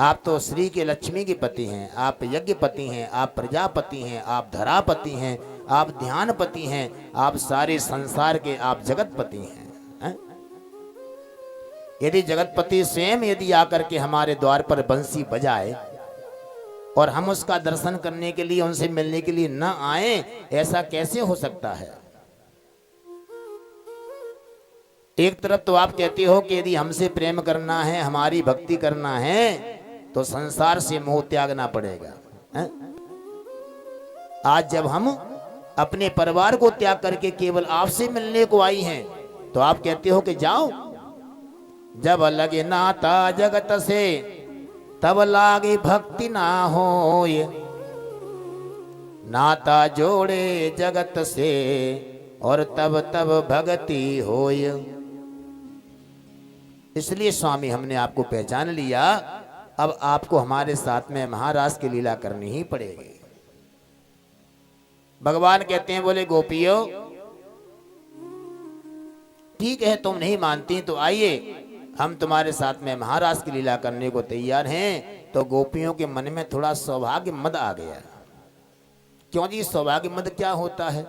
आप तो श्री के लक्ष्मी के पति हैं, आप यज्ञपति हैं, आप प्रजापति हैं, आप धरापति हैं, आप ध्यानपति हैं, आप सारे संसार के आप जगतपति हैं। यदि जगतपति स्वयं यदि आकर के हमारे द्वार पर बंसी बजाए और हम उसका दर्शन करने के लिए, उनसे मिलने के लिए न आए, ऐसा कैसे हो सकता है? एक तरफ तो आप कहते हो कि यदि हमसे प्रेम करना है, हमारी भक्ति करना है, तो संसार से मोह त्यागना पड़ेगा। आज जब हम अपने परिवार को त्याग करके केवल आपसे मिलने को आई हैं, तो आप कहते हो कि जाओ। जब लगे नाता जगत से, तब लागे भक्ति ना होय, नाता जोड़े जगत से, और तब तब भक्ति होय। इसलिए स्वामी हमने आपको पहचान लिया, अब आपको हमारे साथ में महाराज की लीला करनी ही पड़ेगी। भगवान कहते हैं, बोले गोपियों ठीक है, तुम नहीं मानती तो आइए, हम तुम्हारे साथ में महाराज की लीला करने को तैयार हैं। तो गोपियों के मन में थोड़ा सौभाग्य मद आ गया। क्यों जी, सौभाग्य मद क्या होता है?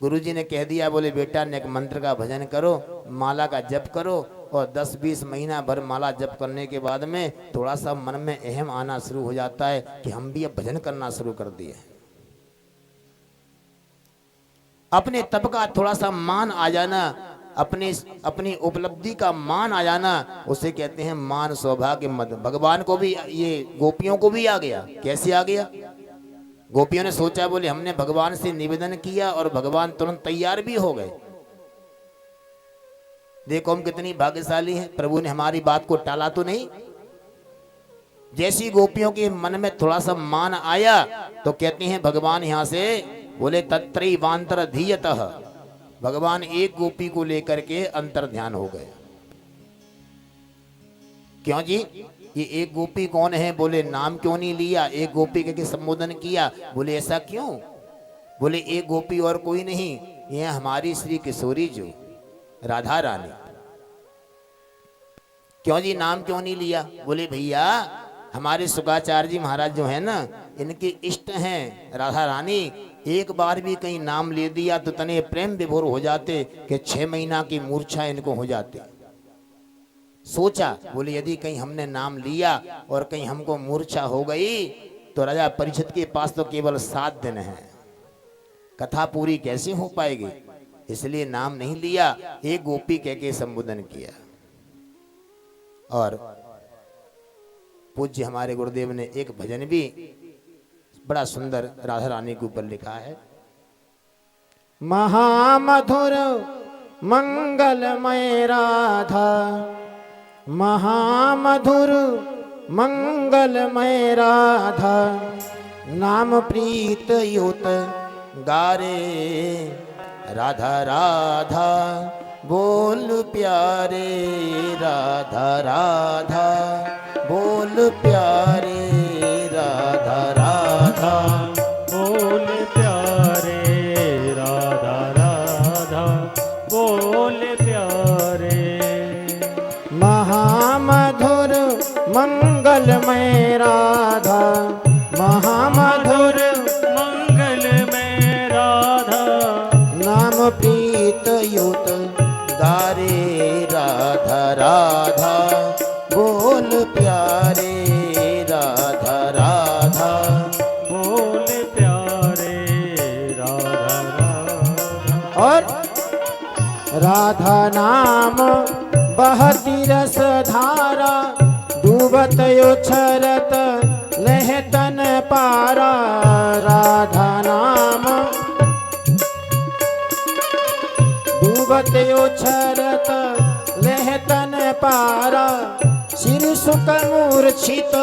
गुरुजी ने कह दिया, बोले बेटा ने एक मंत्र का भजन करो, माला का जप करो, और 10-20 महीना भर माला जप करने के बाद में थोड़ा सा मन में अहम आना शुरू हो जाता है कि हम भी अब भजन करना शुरू कर दिए। अपने तप का थोड़ा सा मान आ जाना, अपनी उपलब्धि का मान आ जाना, उसे कहते हैं मान सौभाग्य मद। भगवान को भी, ये गोपियों को भी आ गया। कैसे आ गया? गोपियों ने सोचा, बोले हमने भगवान से निवेदन किया और भगवान तुरंत तैयार भी हो गए। देखो हम कितनी भाग्यशाली हैं, प्रभु ने हमारी बात को टाला तो नहीं। जैसी गोपियों के मन में थोड़ा सा मान आया तो कहते हैं भगवान यहां से, बोले तत्रैवांतर धीयतः, भगवान एक गोपी को लेकर के अंतर ध्यान हो गए। क्यों जी, ये एक गोपी कौन है? बोले नाम क्यों नहीं लिया, एक गोपी के संबोधन किया। बोले ऐसा क्यों? बोले एक गोपी और कोई नहीं, ये हमारी श्री किशोरी जो राधा रानी। क्यों जी, नाम क्यों नहीं लिया? बोले भैया हमारे शुक्राचार्य जी महाराज जो है ना, इनके इष्ट हैं राधा रानी। एक बार भी कहीं नाम ले दिया तो तने प्रेम विभोर हो जाते कि 6 महीना की मूर्छा इनको हो जाती। सोचा, बोले यदि कहीं हमने नाम लिया और कहीं हमको मूर्छा हो गई तो राजा परीक्षित के पास तो केवल 7 दिन है, कथा पूरी कैसे हो पाएगी? इसलिए नाम नहीं लिया, एक गोपी कह के संबोधन किया। और पूज्य हमारे गुरुदेव ने एक भजन भी बड़ा सुंदर राधा रानी के ऊपर लिखा है। महामधुर मंगलमय राधा, महामधुर मंगलमय राधा, नाम प्रीत युत गारे राधा राधा, बोल प्यारे राधा राधा, बोल प्यारे राधा राधा, बोल प्यारे राधा राधा, बोल प्यारे। महामधुर मंगलमय राधा, महामधुर मंगलमय राधा, नाम प्रीत युत गारे राधा राधा, बोल प्यारे राधा राधा, बोल प्यारे राधा राधा। और राधा नाम बहती रस धारा, डूबत उछरत लहतन पारा। राधा नाम डूबत उछरत लहतन पारा, श्री सुख मूर्छित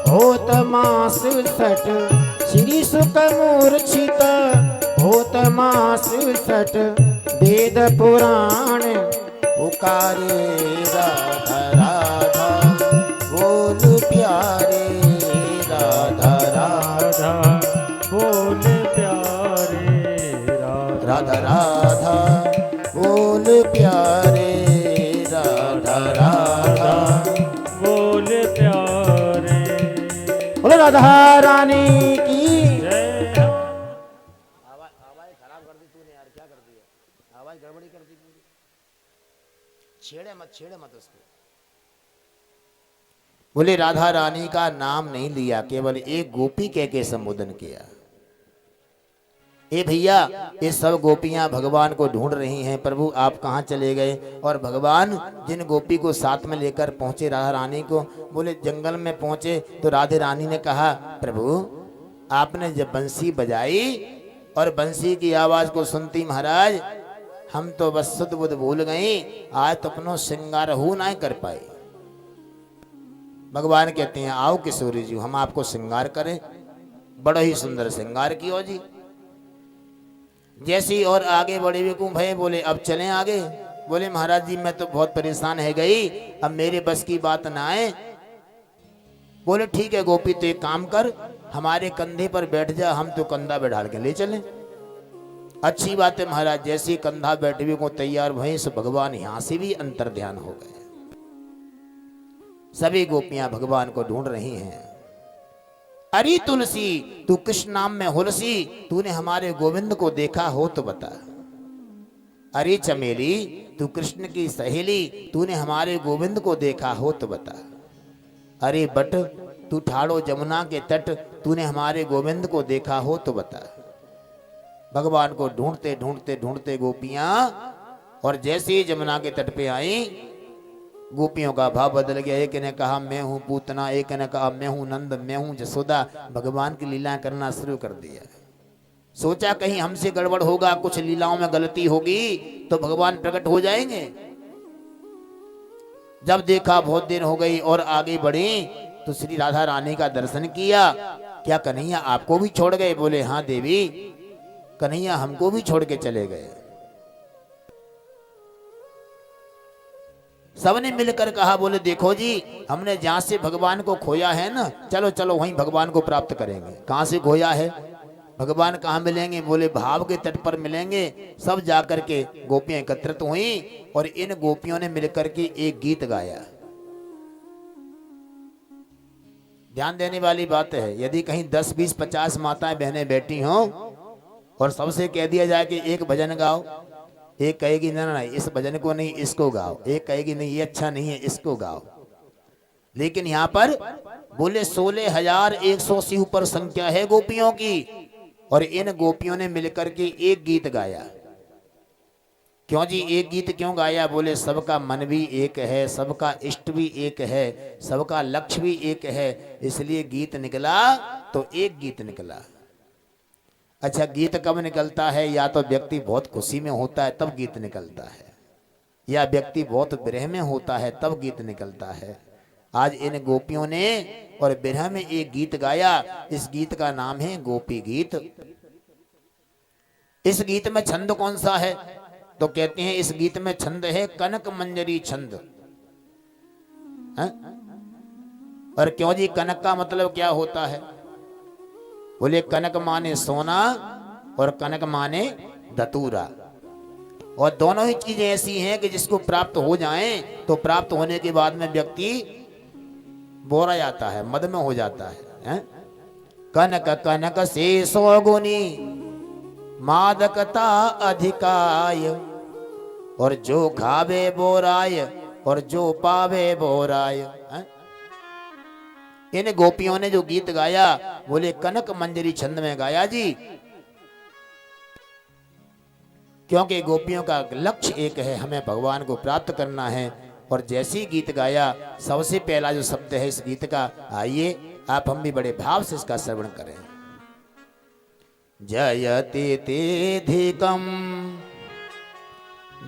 होत मास सट, श्री सुख मूर्छित होत मास सट, वेद पुराण पुकारे राधा राधा, बोल प्यारे राधा राधा, बोल प्यारे राधा राधा, बोल प्यारे राधा राधा, बोल प्यारे। बोले राधा रानी की। जय। आवाज खराब कर दी तूने यार, क्या कर दी? आवाज गड़बड़ी कर दी पूरी। छेड़े मत उसको। बोले राधा रानी का नाम नहीं लिया, केवल एक गोपी कह के संबोधन किया। ए भैया, ये सब गोपियां भगवान को ढूंढ रही हैं, प्रभु आप कहाँ चले गए? और भगवान जिन गोपी को साथ में लेकर पहुंचे राधा रानी को, बोले जंगल में पहुंचे तो राधे रानी ने कहा, प्रभु आपने जब बंसी बजाई और बंसी की आवाज को सुनती महाराज, हम तो बस सुध बुध भूल गए, आज तो अपनो श्रृंगार हो ना कर पाए। भगवान कहते हैं, आओ किशोरी जी हम आपको श्रृंगार करें। बड़ा ही सुंदर श्रृंगार किया जी। जैसी और आगे बढ़े हुए को भय, बोले अब चलें आगे। बोले महाराज जी मैं तो बहुत परेशान है गई, अब मेरे बस की बात ना आए। बोले ठीक है गोपी, तो एक काम कर, हमारे कंधे पर बैठ जा, हम तो कंधा पे ढाल के ले चलें। अच्छी बात है महाराज। जैसे कंधा बैठवे को तैयार भई, सो भगवान यहां से भी अंतर ध्यान हो गए। सभी गोपियां भगवान को ढूंढ रही हैं। अरे तुलसी तू कृष्ण नाम में हुलसी, तूने हमारे गोविंद को देखा हो तो बता। अरे चमेली तू कृष्ण की सहेली, तूने हमारे गोविंद को देखा हो तो बता। अरे बट तू ठाड़ो जमुना के तट, तूने हमारे गोविंद को देखा हो तो बता। भगवान को ढूंढते ढूंढते ढूंढते गोपियां, और जैसे ही जमुना के तट पे आई, गोपियों का भाव बदल गया। एक ने कहा मैं हूं पूतना, एक ने कहा मैं हूं नंद, मैं हूं जसोदा। भगवान की लीलाएं करना शुरू कर दिया। सोचा कहीं हमसे गड़बड़ होगा, कुछ लीलाओं में गलती होगी तो भगवान प्रकट हो जाएंगे। जब देखा बहुत देर हो गई और आगे बढ़े तो श्री राधा रानी का दर्शन किया। क्या कन्हैया आपको भी छोड़ गए? बोले हाँ देवी, कन्हैया हमको भी छोड़ के चले गए। सबने मिलकर कहा, बोले देखो जी, हमने जहां से भगवान को खोया है ना, चलो चलो वहीं भगवान को प्राप्त करेंगे। कहां से खोया है? भगवान कहाँ मिलेंगे? बोले भाव के तट पर मिलेंगे। सब जाकर के गोपियां एकत्रित हुई और इन गोपियों ने मिलकर के एक गीत गाया। ध्यान देने वाली बात है, यदि कहीं 10, 20, 50 माताएं बहनें बैठी हों और सबसे कह दिया जाए कि एक भजन गाओ, एक कहेगी ना ना इस भजन को नहीं, इसको गाओ। एक कहेगी नहीं ये अच्छा नहीं है, इसको गाओ। लेकिन यहाँ पर बोले 16,100 से ऊपर संख्या है गोपियों की, और इन गोपियों ने मिलकर के एक गीत गाया। क्यों जी एक गीत क्यों गाया? बोले सबका मन भी एक है, सबका इष्ट भी एक है, सबका लक्ष्य भी एक है, इसलिए गीत निकला तो एक गीत निकला। अच्छा गीत कब निकलता है? या तो व्यक्ति बहुत खुशी में होता है तब गीत निकलता है, या व्यक्ति बहुत विरह में होता है तब गीत निकलता है। आज इन गोपियों ने और विरह में एक गीत गाया। इस गीत का नाम है गोपी गीत। इस गीत में छंद कौन सा है? तो कहते हैं इस गीत में छंद है कनक मंजरी छंद। और क्यों जी कनक का मतलब क्या होता है? बोले कनक माने सोना और कनक माने धतूरा, और दोनों ही चीजें ऐसी हैं कि जिसको प्राप्त हो जाएं तो प्राप्त होने के बाद में व्यक्ति बोरा जाता है, मद में हो जाता है। कनक कनक से 100 गुनी मादकता अधिकाय, और जो खावे बोराय और जो पावे बोराय। इन गोपियों ने जो गीत गाया बोले कनक मंजरी छंद में गाया जी, क्योंकि गोपियों का लक्ष्य एक है, हमें भगवान को प्राप्त करना है। और जैसे ही गीत गाया, सबसे पहला जो शब्द है इस गीत का, आइए आप हम भी बड़े भाव से इसका श्रवण करें। जयति तेधिकम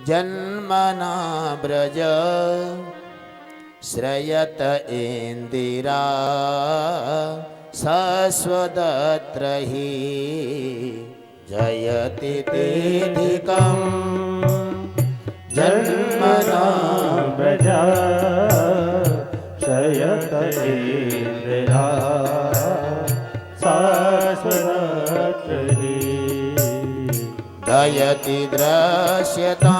जन्मना ब्रज श्रयत इंदिरा सस्वदत्र ही। जयति तेधिकम जन्मना ब्रज शयत इंदिरा शाश्वत ही। दयति दृश्यतां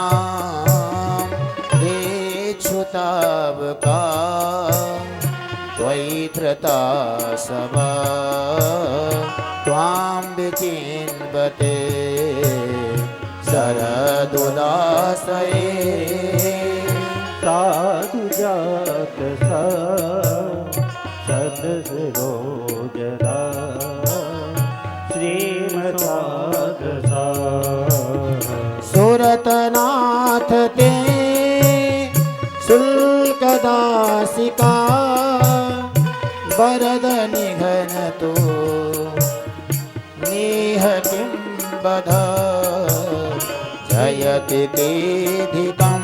देक्षुताव का त्वयि धृता सब त्वां विचिन्वते शरदुदासये। साधु जात सदसरोजदा श्रीमद् सुरतनाथ ते शुल्कदासिका वरद निघन तो नेह किं बध। जयति तेधिकं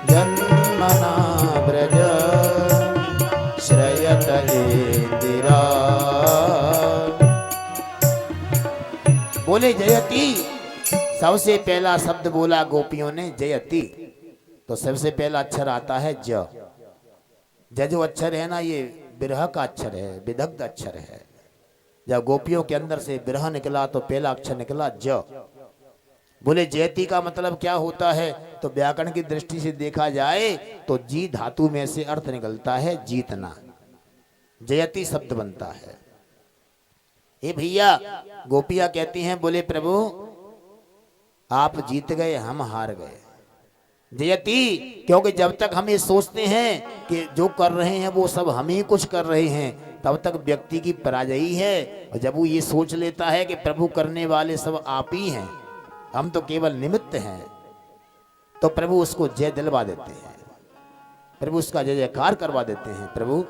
जन्मना ब्रज श्रयत इंदिरा। बोले जयति सबसे पहला शब्द बोला गोपियों ने जयति, तो सबसे पहला अक्षर आता है ज। जो अक्षर है ना, ये विरह का अक्षर है, विदग्ध अक्षर है। जब गोपियों के अंदर से विरह निकला तो पहला अक्षर निकला ज। बोले जयति का मतलब क्या होता है, तो व्याकरण की दृष्टि से देखा जाए तो जी धातु में से अर्थ निकलता है जीतना, जयति शब्द बनता है। ए भैया, गोपियां कहती हैं, बोले प्रभु आप जीत गए, हम हार गए। जयति, क्योंकि जब तक हम ये सोचते हैं कि जो कर रहे हैं वो सब हम ही कुछ कर रहे हैं, तब तक व्यक्ति की पराजयी है। और जब वो ये सोच लेता है कि प्रभु करने वाले सब आप ही हैं, हम तो केवल निमित्त हैं, तो प्रभु उसको जय दिलवा देते हैं, प्रभु उसका जय जयकार करवा देते हैं। प्रभु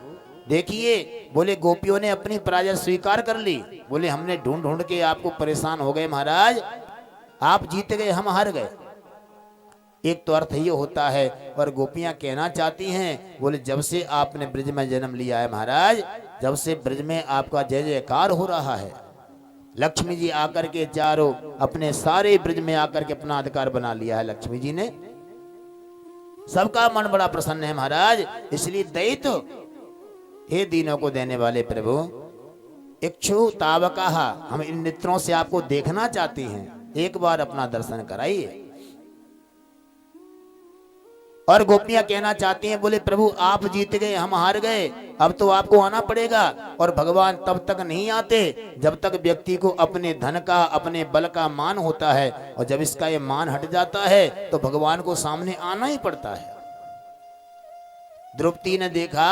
देखिए, बोले गोपियों ने अपनी पराजय स्वीकार कर ली। बोले हमने ढूंढ ढूंढ के आपको परेशान हो गए महाराज, आप जीत गए, हम हार गए। एक तो अर्थ ये होता है। और गोपियां कहना चाहती हैं, बोले जब से आपने ब्रज में जन्म लिया है महाराज, जब से ब्रज में आपका जय जयकार हो रहा है, लक्ष्मी जी आकर के चारों अपने सारे ब्रज में आकर के अपना अधिकार बना लिया है। लक्ष्मी जी ने सबका मन बड़ा प्रसन्न है महाराज, इसलिए दैत हे दीनों को देने वाले प्रभु, इच्छु तावका, हम इन नेत्रों से आपको देखना चाहती हैं, एक बार अपना दर्शन कराइए। और गोपियां कहना चाहती हैं, बोले प्रभु आप जीत गए, हम हार गए, अब तो आपको आना पड़ेगा। और भगवान तब तक नहीं आते जब तक व्यक्ति को अपने धन का, अपने बल का मान होता है। और जब इसका ये मान हट जाता है तो भगवान को सामने आना ही पड़ता है। द्रौपदी ने देखा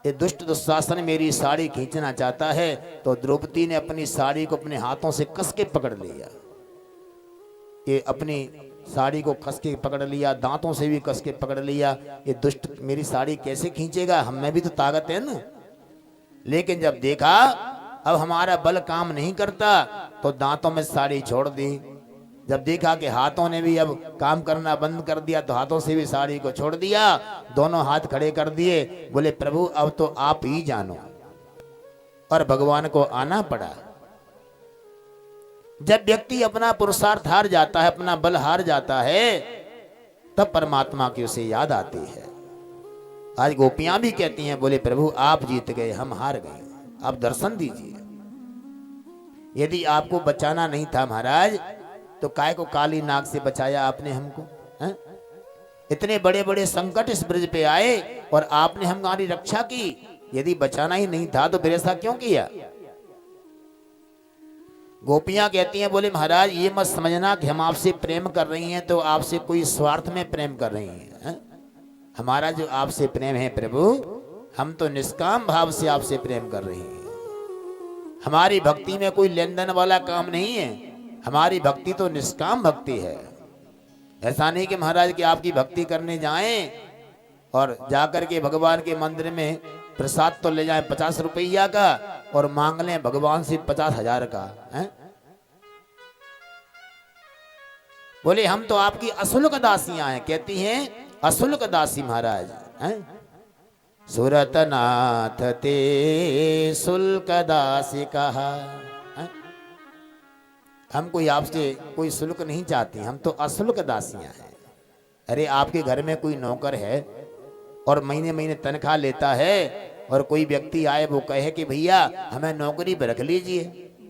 ये दुष्ट दुशासन मेरी साड़ी खींचना चाहता है, तो द्रौपदी ने अपनी साड़ी को अपने हाथों से कस के पकड़ लिया। ये अपनी साड़ी को कस के पकड़ लिया, दांतों से भी कस के पकड़ लिया। ये दुष्ट मेरी साड़ी कैसे खींचेगा, हम में भी तो ताकत है ना। लेकिन जब देखा अब हमारा बल काम नहीं करता, तो दांतों में साड़ी छोड़ दी। जब देखा कि हाथों ने भी अब काम करना बंद कर दिया, तो हाथों से भी साड़ी को छोड़ दिया, दोनों हाथ खड़े कर दिए। बोले प्रभु अब तो आप ही जानो। और भगवान को आना पड़ा। जब व्यक्ति अपना पुरुषार्थ हार जाता है, अपना बल हार जाता है, तब परमात्मा की उसे याद आती है। आज गोपियां भी कहती हैं, बोले प्रभु आप जीत गए, हम हार गए, आप दर्शन दीजिए। यदि आपको बचाना नहीं था महाराज, तो काय को काली नाग से बचाया आपने हमको, है? इतने बड़े बड़े संकट इस ब्रज पे आए और आपने हमारी रक्षा की। यदि बचाना ही नहीं था तो फिर ऐसा क्यों किया? गोपियां कहती हैं, बोले महाराज ये मत समझना कि हम आपसे प्रेम कर रही हैं तो आपसे कोई स्वार्थ में प्रेम कर रही हैं, है? हमारा जो आपसे प्रेम है प्रभु, हम तो निष्काम भाव से आपसे प्रेम कर रहे हैं। हमारी भक्ति में कोई लेन देन वाला काम नहीं है, हमारी भक्ति तो निष्काम भक्ति है। ऐसा नहीं कि महाराज कि आपकी भक्ति करने जाएं और जाकर के भगवान के मंदिर में प्रसाद तो ले जाएं 50 रुपया का और मांग लें भगवान से 50,000 का, है? बोले हम तो आपकी अशुल्क दासियां हैं। कहती हैं अशुल्क दासी महाराज, हैं? सुरतनाथ ते शुल्क दासी कहा, हम कोई आपसे कोई शुल्क नहीं चाहती, हम तो अशुल्क दासियां हैं। अरे आपके घर में कोई नौकर है और महीने महीने तनख्वाह लेता है, और कोई व्यक्ति आए वो कहे कि भैया हमें नौकरी पर रख लीजिए,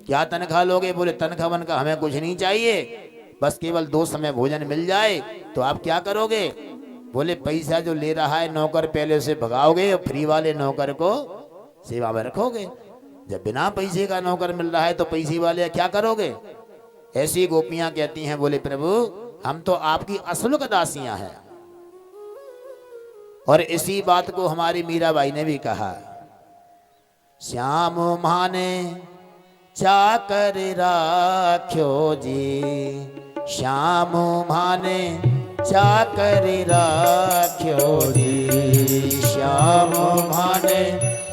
क्या तनख्वाह लोगे? बोले तनख्वाह बनकर हमें कुछ नहीं चाहिए, बस केवल 2 समय भोजन मिल जाए। तो आप क्या करोगे? बोले पैसा जो ले रहा है नौकर पहले उसे भगाओगे और फ्री वाले नौकर को सेवा में रखोगे। जब बिना पैसे का नौकर मिल रहा है तो पैसे वाले क्या करोगे? ऐसी गोपियां कहती हैं, बोले प्रभु हम तो आपकी अशुल्क दासियां हैं। और इसी बात को हमारी मीराबाई ने भी कहा, श्याम माने चाकर राख्यो जी, श्याम माने चाकर राख्यो जी, श्याम माने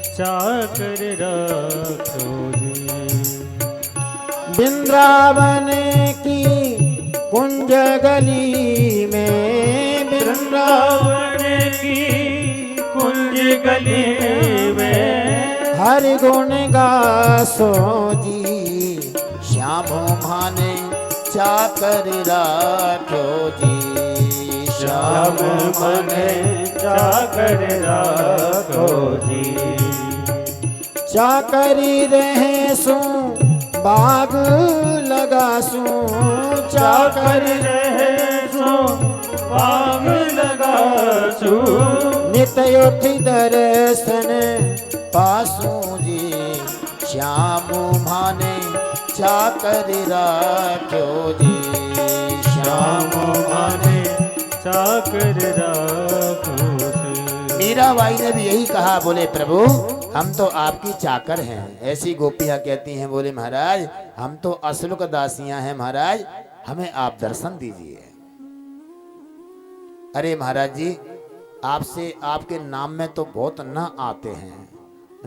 चाकर राख्यो जी। वृंदावन की कुंज गली में, वृंदावन की कुंज गली में, हर गुण गासो जी, श्याम माने चाकर राख्यो जी। श्याम मने चाकर राखो जी। चाकरी रहे सू बाग लगासू। चाकर रहे सो बाग लगासू। नित्योथि दर्शन पासू जी। श्याम माने चाकर राख्यो जी। श्याम माने चाकर राखो जी। मीराबाई ने भी यही कहा, बोले प्रभु हम तो आपकी चाकर हैं। ऐसी गोपियां कहती हैं, बोले महाराज हम तो असुलक दासियां हैं महाराज, हमें आप दर्शन दीजिए। अरे महाराज जी, आपसे आपके नाम में तो बहुत न आते हैं।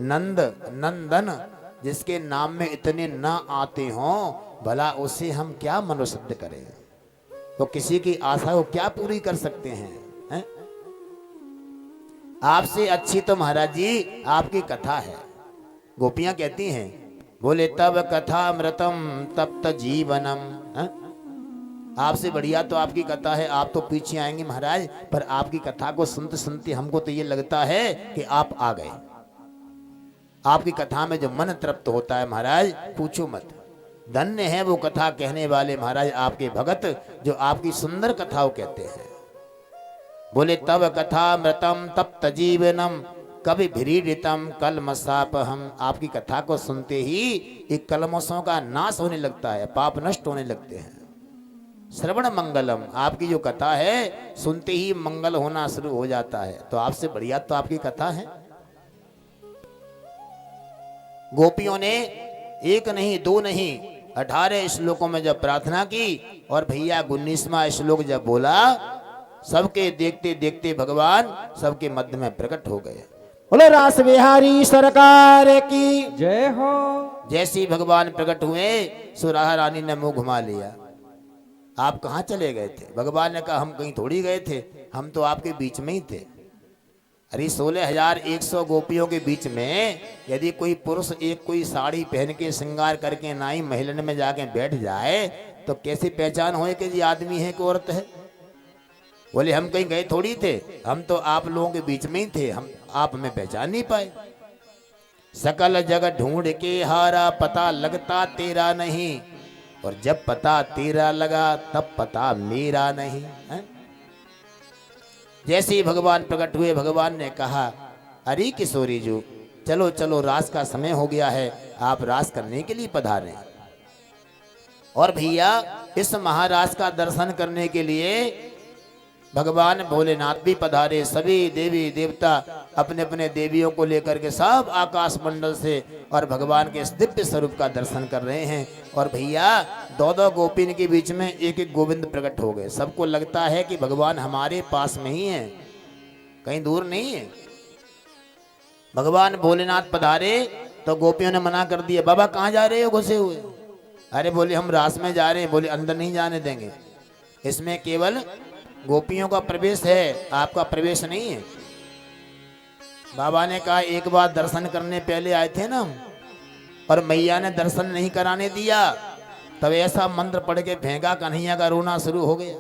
नंद नंदन जिसके नाम में इतने न आते हों, भला उसे हम क्या मनुष्य करें? तो किसी की आशा को क्या पूरी कर सकते हैं, हैं? आपसे अच्छी तो महाराज जी आपकी कथा है। गोपियां कहती हैं, बोले तब कथा अमृतम तप्त जीवनम। हैं? आपसे बढ़िया तो आपकी कथा है, आप तो पीछे आएंगे महाराज, पर आपकी कथा को सुनते सुनते हमको तो ये लगता है कि आप आ गए। आपकी कथा में जो मन तृप्त होता है महाराज, पूछो मत। धन्य है वो कथा कहने वाले महाराज, आपके भगत जो आपकी सुंदर कथाओं कहते हैं। बोले तब कथा मृतम तप्त जीवनम कभी भीड़ितम कलमसापहम। आपकी कथा को सुनते ही एक कलमसों का नाश होने लगता है, पाप नष्ट होने लगते हैं। श्रवण मंगलम, आपकी जो कथा है सुनते ही मंगल होना शुरू हो जाता है। तो आपसे बढ़िया तो आपकी कथा है। गोपियों ने एक नहीं दो नहीं 18 श्लोकों में जब प्रार्थना की, और भैया 19वां श्लोक जब बोला, सबके देखते देखते भगवान सबके मध्य में प्रकट हो गए। बोले रास बिहारी सरकार की जय हो। जैसे भगवान प्रकट हुए, सुराह रानी ने मुंह घुमा लिया। आप कहाँ चले गए थे? भगवान ने कहा हम कहीं थोड़ी गए थे, हम तो आपके बीच में ही थे। अरे 16,100 गोपियों के बीच में यदि कोई पुरुष एक कोई साड़ी पहन के श्रृंगार करके नाई महलन में जाके बैठ जाए तो कैसे पहचान होए कि ये आदमी है कि औरत है? बोले हम कहीं गए थोड़ी थे, हम तो आप लोगों के बीच में ही थे, हम आप हमें पहचान नहीं पाए। सकल जगह ढूंढ के हारा, पता लगता तेरा नहीं, और जब पता तेरा लगा तब पता मेरा नहीं है? जैसे ही भगवान प्रकट हुए, भगवान ने कहा अरे किशोरी जो चलो चलो, रास का समय हो गया है, आप रास करने के लिए पधारे। और भैया इस महाराज का दर्शन करने के लिए भगवान भोलेनाथ भी पधारे। सभी देवी देवता अपने अपने देवियों को लेकर के सब आकाश मंडल से और भगवान के इस दिव्य स्वरूप का दर्शन कर रहे हैं। और भैया 2-2 गोपिन के बीच में एक एक गोविंद प्रकट हो गए। सबको लगता है कि भगवान हमारे पास में ही है, कहीं दूर नहीं है। भगवान भोलेनाथ पधारे तो गोपियों ने मना कर दिया, बाबा कहाँ जा रहे हो घुसे हुए? अरे बोले हम रास में जा रहे हैं। बोले अंदर नहीं जाने देंगे, इसमें केवल गोपियों का प्रवेश है, आपका प्रवेश नहीं है। बाबा ने कहा एक बार दर्शन करने पहले आए थे ना, और मैया ने दर्शन नहीं कराने दिया, तब ऐसा मंत्र पढ़ के फेंका, कन्हैया का रोना शुरू हो गया।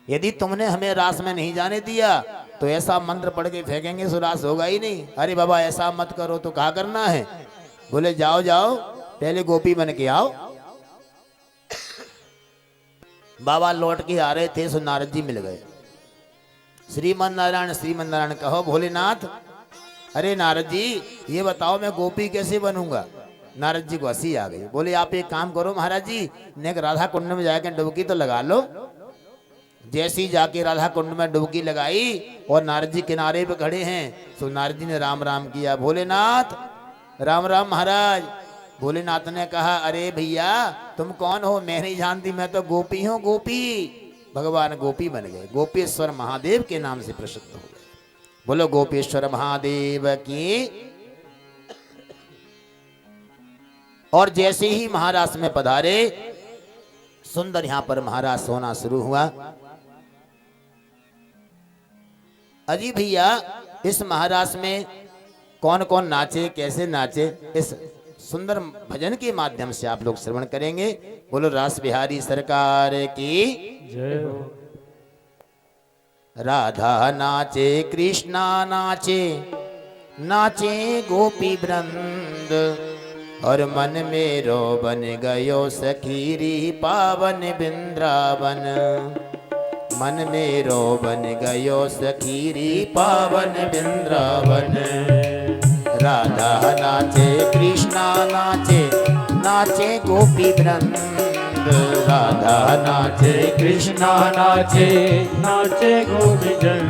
यदि तुमने हमें रास में नहीं जाने दिया तो ऐसा मंत्र पढ़ के फेंकेंगे सो रास होगा ही नहीं। अरे बाबा ऐसा मत करो, तो क्या करना है? बोले जाओ जाओ पहले गोपी बन के आओ। बाबा लौट के आ रहे थे, सो नारद जी मिल गए। श्रीमन नारायण कहो भोलेनाथ। अरे नारद जी ये बताओ मैं गोपी कैसे बनूंगा? नारद जी को हंसी आ गई। बोले आप एक काम करो महाराज जी, नेक राधा कुंड में जाके डुबकी तो लगा लो। जैसी जाके राधा कुंड में डुबकी लगाई और नारद जी किनारे पे खड़े हैं, तो नारद जी ने राम राम किया। भोलेनाथ राम राम महाराज। भोलेनाथ ने कहा अरे भैया तुम कौन हो? मैं नहीं जानती, मैं तो गोपी हूँ गोपी। भगवान गोपी बन गए, गोपेश्वर महादेव के नाम से प्रसिद्ध हो गए। बोलो गोपेश्वर महादेव की। और जैसे ही महाराज में पधारे, सुंदर यहां पर महाराज सोना शुरू हुआ। अजी भैया इस महाराज में कौन कौन नाचे, कैसे नाचे, इस सुंदर भजन के माध्यम से आप लोग श्रवण करेंगे। बोलो रास बिहारी सरकार की। जय हो। राधा नाचे कृष्णा नाचे, नाचे गोपी वृंद, और मन मेरो बन गयो सखीरी पावन वृंदावन। मन मेरो बन गयो सखीरी पावन वृंदावन। राधा नाचे कृष्णा नाचे, नाचे गोपी वृंद, राधा नाचे कृष्णा नाचे, नाचे गोपीजन।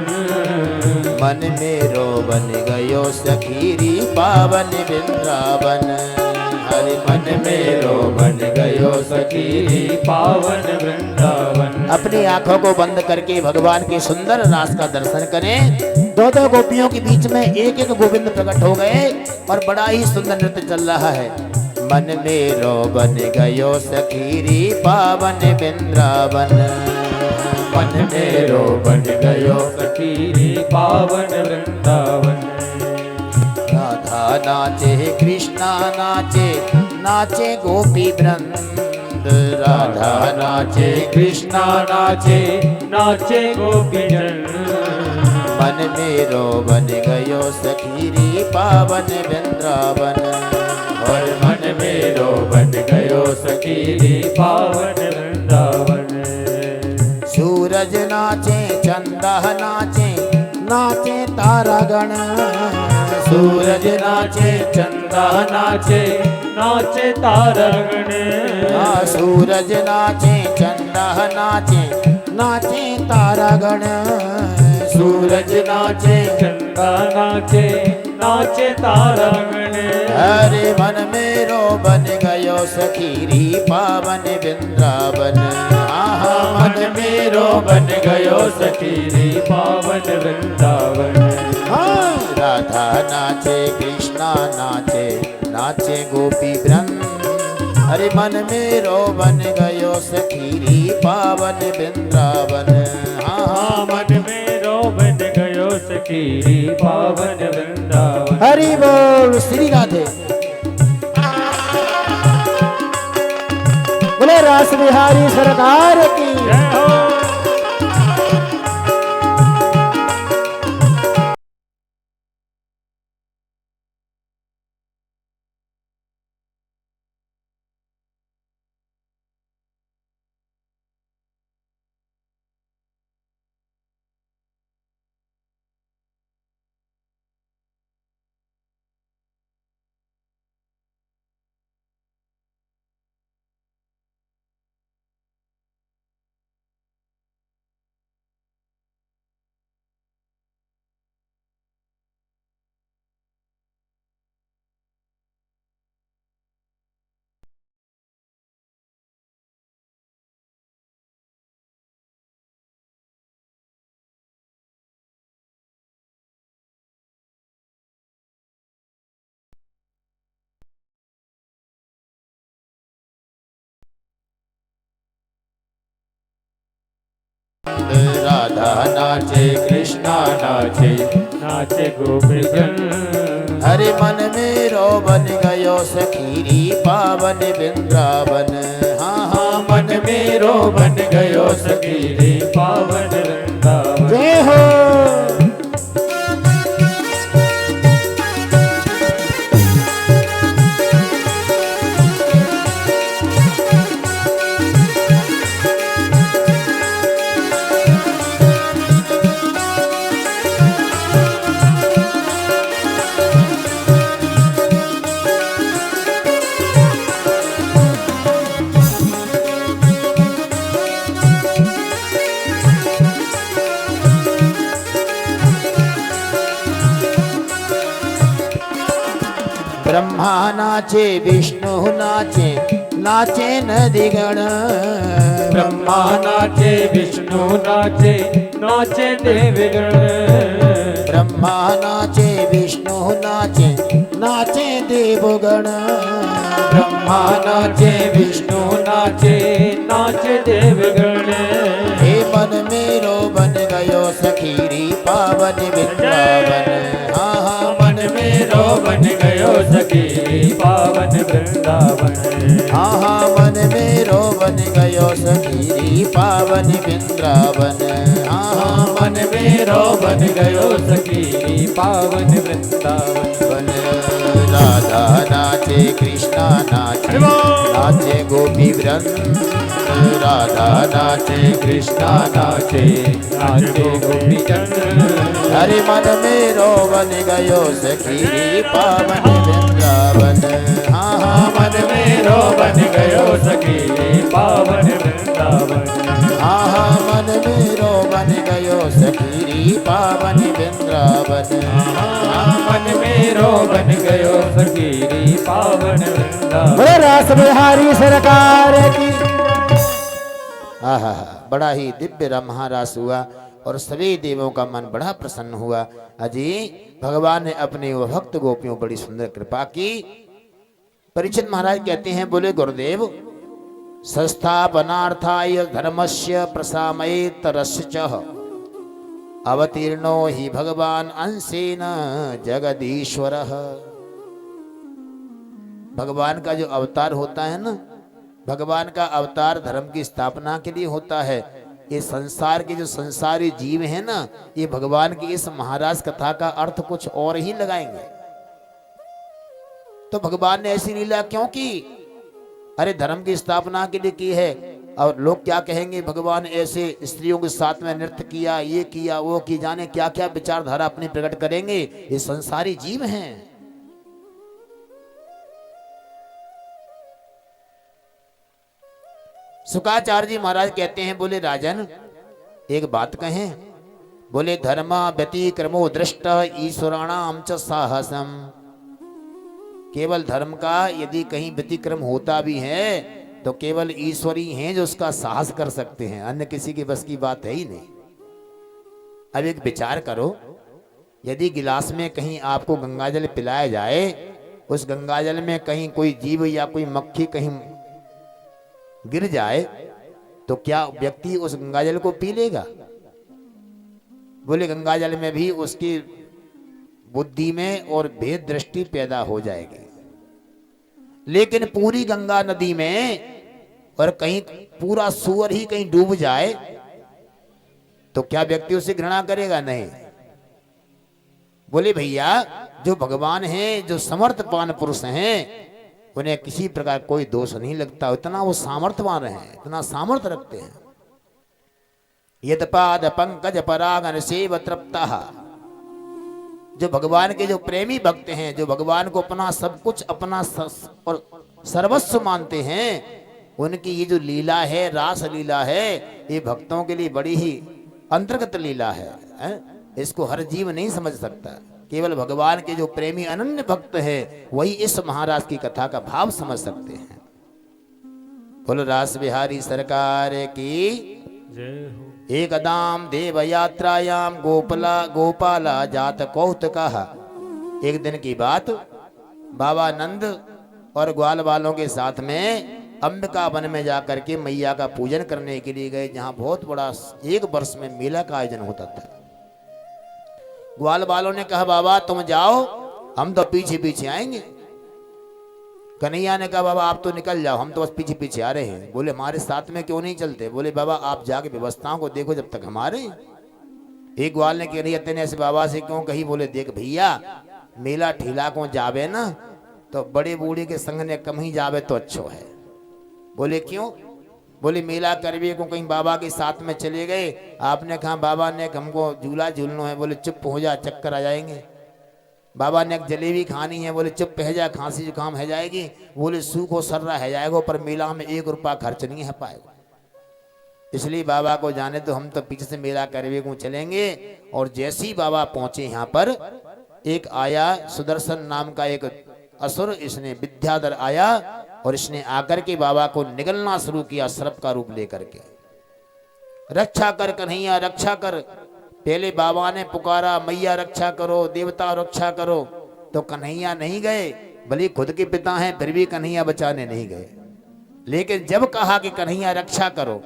मन मेरो बन गयो सखीरी पावन वृंदावन। हरि मन मेरो बन गयो सखीरी पावन वृंदावन। अपनी आंखों को बंद करके भगवान के सुंदर रास का दर्शन करें। दो दो गोपियों के बीच में एक एक गोविंद प्रकट हो गए और बड़ा ही सुंदर नृत्य चल रहा है। मन मेरो बन गयो सखीरी पावन वृंदावन। मन मेरो बन गयो सखीरी पावन वृंदावन। राधा नाचे कृष्णा नाचे, नाचे गोपी वृंद, राधा नाचे कृष्णा नाचे, नाचे गोपीजन। मन मेरो बन गयो सखीरी पावन वृंदावन। और मन मेरो बन गयो सखीरी पावन वृंदावन। सूरज नाचे चंदा नाचे, नाचे तारागण। सूरज नाचे चंदा नाचे, नाचे तारागण। सूरज नाचे चंदा नाचे, नाचे तारागण। सूरज नाचे चंदा नाचे, नाचे तारागण। हरे मन मेरो बन गयो सखीरी पावन वृंदावन। आहा मन मेरो बन गयो सखीरी पावन वृंदावन। राधा नाचे कृष्णा नाचे, नाचे गोपी वृंद, हरे मन मेरो बन गयो सखीरी पावन वृंदावन। हाँ मन मेरो बन गयो सखीरी पावन वृंदावन। हरि बोल श्री राधे। बोले रास बिहारी सरकार की। जय हो। राधा नाचे कृष्णा नाचे, नाचे गोपीजन। हरे मन मेरो बन गयो सखीरी पावन वृंदावन। हाँ हाँ मन मेरो बन गयो सखीरी पावन वृंदावन। जय हो। ब्रह्मा नाचे विष्णु नाचे, नाचे नदीगण। ब्रह्मा नाचे विष्णु नाचे, नाचे देवगण। ब्रह्मा नाचे विष्णु नाचे, नाचे देवगण। ब्रह्मा नाचे विष्णु नाचे, नाचे देवगण। हे मन मेरो बन गयो सखीरी पावन वृंदावन। हाँ हाँ मन मेरो मेरो बन गयो सखी पावन वृंदावन। हाँ हाँ मन मेरो बन गयो सखी पावन वृंदावन। हाँ हाँ मन मेरो बन गयो सखी पावन वृंदावन। राधा नाचे कृष्णा नाचे नाचे गोपी वृंद। राधा नाचे कृष्णा नाचे नाचे गोपी जन। हरे मन मेरो बन गयो सखी पावन वृंदावन। हाँ हाँ मन मेरो बन गयो सखी पावन वृंदावन। हाँ हाँ मन मेरो बन गयो सखी पावन वृंदावन। मन मेरो बन गयो सखी पावन वृंदावन। बोले रास बिहारी सरकार की। आहा बड़ा ही दिव्य महारास हुआ और सभी देवों का मन बड़ा प्रसन्न हुआ। अजी भगवान ने अपने वो भक्त गोपियों बड़ी सुंदर कृपा की। परीक्षित महाराज कहते हैं, बोले गुरुदेव संस्थापनार्थाय धर्मस्य प्रसामयेतरस्य च अवतीर्णो ही भगवान अंशेन जगदीश्वरः। भगवान का जो अवतार होता है ना, भगवान का अवतार धर्म की स्थापना के लिए होता है। ये संसार के जो संसारी जीव हैं ना, ये भगवान की इस महाराज कथा का अर्थ कुछ और ही लगाएंगे। तो भगवान ने ऐसी लीला क्यों की? अरे धर्म की स्थापना के लिए की है। और लोग क्या कहेंगे, भगवान ऐसे स्त्रियों के साथ में नृत्य किया, ये किया, वो की, जाने क्या क्या विचारधारा अपनी प्रकट करेंगे। ये संसारी जीव हैं। शुकाचार्य जी महाराज कहते हैं, बोले राजन एक बात कहें। बोले धर्म व्यतिक्रमो दृष्ट ईश्वराणाम च साहसम। केवल धर्म का यदि कहीं व्यतिक्रम होता भी है तो केवल ईश्वरी हैं जो उसका साहस कर सकते हैं, अन्य किसी की बस की बात है ही नहीं। अब एक विचार करो, यदि गिलास में कहीं आपको गंगाजल पिलाया जाए, उस गंगाजल में कहीं कोई जीव या कोई मक्खी कहीं गिर जाए तो क्या व्यक्ति उस गंगाजल को पी लेगा? बोले गंगाजल में भी उसकी बुद्धि में और भेद दृष्टि पैदा हो जाएगी। लेकिन पूरी गंगा नदी में और कहीं पूरा सूअर ही कहीं डूब जाए तो क्या व्यक्ति उसे घृणा करेगा? नहीं। बोले भैया जो भगवान हैं, जो समर्थवान पुरुष हैं, उन्हें किसी प्रकार कोई दोष नहीं लगता। इतना वो सामर्थ्यवान हैं, इतना सामर्थ्य रखते हैं। यदपाद पंकज परागन सेव तृप्तः। जो भगवान के जो प्रेमी भक्त हैं, जो भगवान को अपना सब कुछ, अपना और सर्वस्व मानते हैं, उनकी ये जो लीला है, रास लीला है, ये भक्तों के लिए बड़ी ही अंतर्गत लीला है। इसको हर जीव नहीं समझ सकता। केवल भगवान के जो प्रेमी अनन्य भक्त है वही इस महाराज की कथा का भाव समझ सकते हैं। बोलो रास बिहारी सरकार की जय हो। एकदाम देव यात्रायाम गोपाला जात कौतुकः। एक दिन की बात, बाबा नंद और ग्वाल वालों के साथ में अंबिका वन में जाकर के मैया का पूजन करने के लिए गए, जहां बहुत बड़ा एक वर्ष में मेला का आयोजन होता था। ग्वाल वालों ने कहा बाबा तुम जाओ, हम तो पीछे पीछे आएंगे। कन्हैया ने कहा बाबा आप तो निकल जाओ, हम तो बस पीछे पीछे आ रहे हैं। बोले हमारे साथ में क्यों नहीं चलते? बोले बाबा आप जाके व्यवस्थाओं को देखो जब तक हमारे। एक ग्वाल ने कन्हैया तेने ऐसे बाबा से क्यों कही? बोले देख भैया मेला ठीला को जावे ना तो बड़े बूढ़े के संग ने कम ही जावे तो अच्छो है। बोले क्यों? बोले मेला करवे को कहीं बाबा के साथ में चले गए, आपने कहा बाबा ने हमको झूला झूलना है, बोले चुप हो जा चक्कर आ जाएंगे। बाबा ने एक जलेबी खानी है, बोले चुप है जा खांसी जुकाम है जाएगी। बोले सूखो सर्रा है जाएगा, पर मेला में 1 रुपया खर्च नहीं है पाएगा। इसलिए बाबा को जाने तो हम तो पीछे से मेला करवे को चलेंगे। और जैसे ही बाबा पहुंचे यहाँ पर, एक आया सुदर्शन नाम का एक असुर, इसने विद्याधर आया और इसने आकर के बाबा को निगलना शुरू किया सर्प का रूप लेकर के। रक्षा कर कन्हैया रक्षा कर। पहले बाबा ने पुकारा मैया रक्षा करो, देवता रक्षा करो, तो कन्हैया नहीं गए। भले खुद के पिता हैं फिर भी कन्हैया बचाने नहीं गए। लेकिन जब कहा कि कन्हैया रक्षा करो,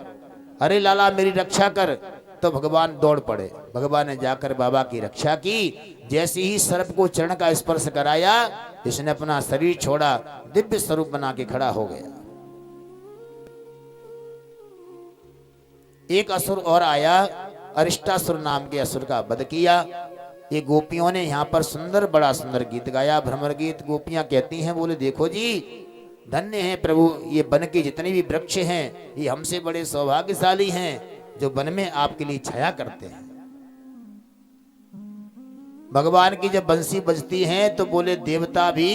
अरे लाला मेरी रक्षा कर, तो भगवान दौड़ पड़े। भगवान ने जाकर बाबा की रक्षा की। जैसे ही सर्प को चरण का स्पर्श कराया, इसने अपना शरीर छोड़ा, दिव्य स्वरूप बना के खड़ा हो गया। एक असुर और आया, अरिष्टासुर नाम के असुर का वध किया। ये गोपियों ने यहाँ पर सुंदर, बड़ा सुंदर गीत गाया, भ्रमर गीत। गोपियां कहती हैं, बोले देखो जी, धन्य है प्रभु, ये वन के जितने भी वृक्ष हैं ये हमसे बड़े सौभाग्यशाली हैं जो वन में आपके लिए छाया करते हैं। भगवान की जब बंसी बजती है तो बोले देवता भी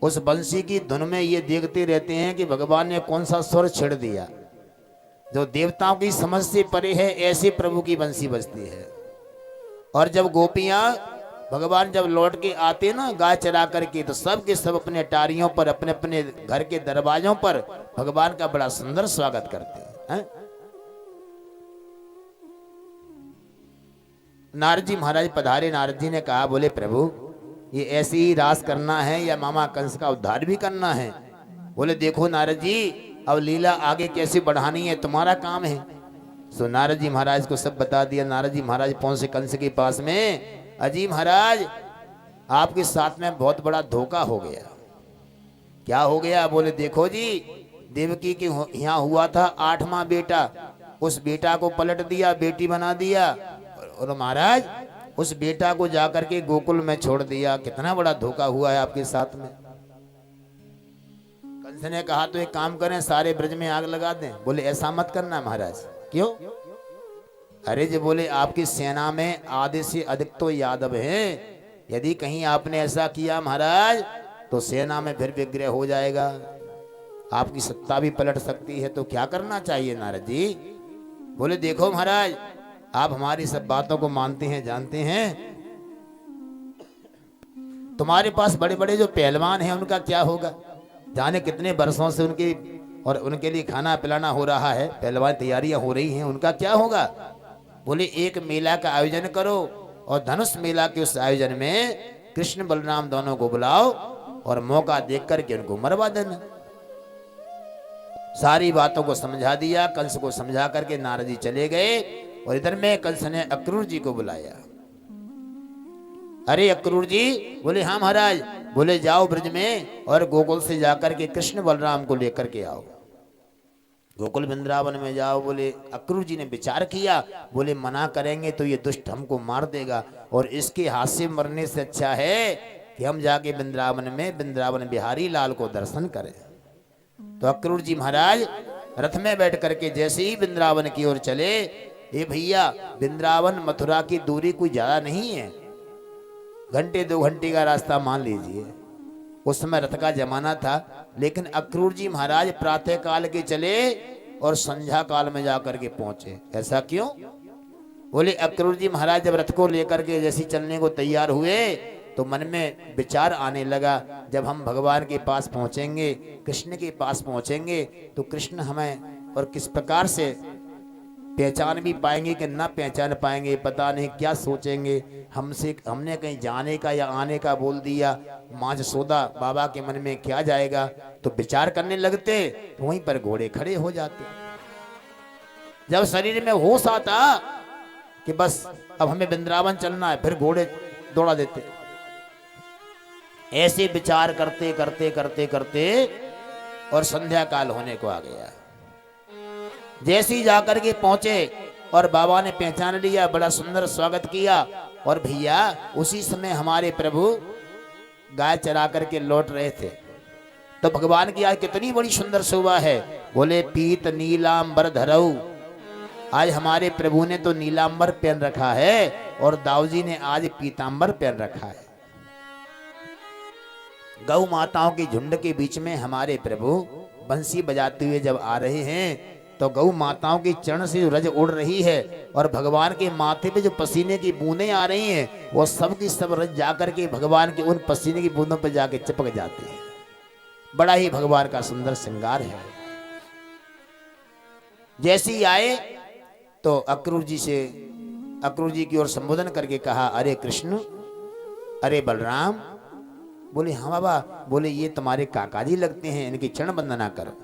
उस बंसी की धुन में ये देखते रहते हैं कि भगवान ने कौन सा स्वर छेड़ दिया। जो देवताओं की समझ से परे है, ऐसे प्रभु की बंसी बजती है। और जब गोपियां, भगवान जब लौट के आते ना गाय चरा करके, तो सब के सब अपने टारियों पर, अपने अपने घर के दरवाजों पर भगवान का बड़ा सुंदर स्वागत करते हैं। नारद जी महाराज पधारे। नारद जी ने कहा, बोले प्रभु ये ऐसे ही रास करना है या मामा कंस का उद्धार भी करना है? बोले देखो नारद जी, अब लीला आगे कैसे बढ़ानी है तुम्हारा काम है। सो नारद जी महाराज को सब बता दिया। नारद जी महाराज पहुंचे कंस के पास में। अजी महाराज, आपके साथ में बहुत बड़ा धोखा हो गया। क्या हो गया? बोले देखो जी, देवकी के यहाँ हुआ था 8वां बेटा, उस बेटा को पलट दिया, बेटी बना दिया। और महाराज उस बेटा को जाकर के गोकुल में छोड़ दिया। कितना बड़ा धोखा हुआ है आपके साथ में। कंस ने कहा तो एक काम करें, सारे ब्रज में आग लगा दें। बोले ऐसा मत करना महाराज। क्यों? अरे जी बोले आपकी सेना में आधे से अधिक तो यादव हैं। यदि कहीं आपने ऐसा किया महाराज तो सेना में फिर विग्रह हो जाएगा, आपकी सत्ता भी पलट सकती है। तो क्या करना चाहिए नारद जी? बोले देखो महाराज, आप हमारी सब बातों को मानते हैं, जानते हैं। तुम्हारे पास बड़े बड़े जो पहलवान हैं उनका क्या होगा? जाने कितने वर्षों से उनकी और उनके लिए खाना पिलाना हो रहा है, पहलवान तैयारियां हो रही हैं, उनका क्या होगा? बोले एक मेला का आयोजन करो और धनुष मेला के उस आयोजन में कृष्ण बलराम दोनों को बुलाओ और मौका देख करके उनको मरवा देना। सारी बातों को समझा दिया। कंस को समझा करके नारद जी चले गए। और इधर में कंस ने अक्रूर जी को बुलाया। अरे अक्रूर जी, बोले हाँ महाराज। बोले जाओ ब्रज में और गोकुल से जाकर के कृष्ण बलराम को लेकर के आओ, गोकुल वृंदावन में जाओ। बोले अक्रूर जी ने विचार किया, बोले मना करेंगे तो ये दुष्ट हमको मार देगा और इसके हाथ से मरने से अच्छा है कि हम जाके वृंदावन में वृंदावन बिहारी लाल को दर्शन करें। तो अक्रूर जी महाराज रथ में बैठ करके जैसे ही वृंदावन की ओर चले, ये भैया वृंदावन मथुरा की दूरी कोई ज्यादा नहीं है, घंटे 2 घंटे का रास्ता मान लीजिए। उस समय रथ का जमाना था। लेकिन अक्रूर जी महाराज प्रातः काल के चले और संध्या काल में जाकर के पहुंचे। ऐसा क्यों? बोले अक्रूर जी महाराज जब रथ को लेकर के जैसे चलने को तैयार हुए तो मन में विचार आने लगा, जब हम भगवान के पास पहुंचेंगे, कृष्ण के पास पहुंचेंगे तो कृष्ण हमें और किस प्रकार से पहचान भी पाएंगे कि ना पहचान पाएंगे, पता नहीं क्या सोचेंगे हमसे। हमने कहीं जाने का या आने का बोल दिया, माँ जसोदा बाबा के मन में क्या जाएगा? तो विचार करने लगते तो वहीं पर घोड़े खड़े हो जाते। जब शरीर में होश आता कि बस अब हमें वृंदावन चलना है, फिर घोड़े दौड़ा देते। ऐसे विचार करते करते करते करते और संध्या काल होने को आ गया। जैसे ही जाकर के पहुंचे और बाबा ने पहचान लिया, बड़ा सुंदर स्वागत किया। और भैया उसी समय हमारे प्रभु गाय चरा करके लौट रहे थे। तो भगवान की आज कितनी बड़ी सुंदर शोभा है। बोले पीत नीलांबर धरऊ, आज हमारे प्रभु ने तो नीलांबर पहन रखा है और दाऊजी ने आज पीतांबर पहन रखा है। गौ माताओं के झुंड के बीच में हमारे प्रभु बंसी बजाते हुए जब आ रहे हैं तो गौ माताओं की चरण से जो रज उड़ रही है और भगवान के माथे पे जो पसीने की बूंदें आ रही हैं, वो सब की सब रज जाकर के भगवान के उन पसीने की बूंदों पर जाके चिपक जाती है। बड़ा ही भगवान का सुंदर श्रृंगार है। जैसे ही आए तो अक्रूर जी की ओर संबोधन करके कहा, अरे कृष्ण, अरे बलराम। बोले हाँ बाबा। बोले ये तुम्हारे काका जी लगते हैं, इनकी चरण वंदना करो।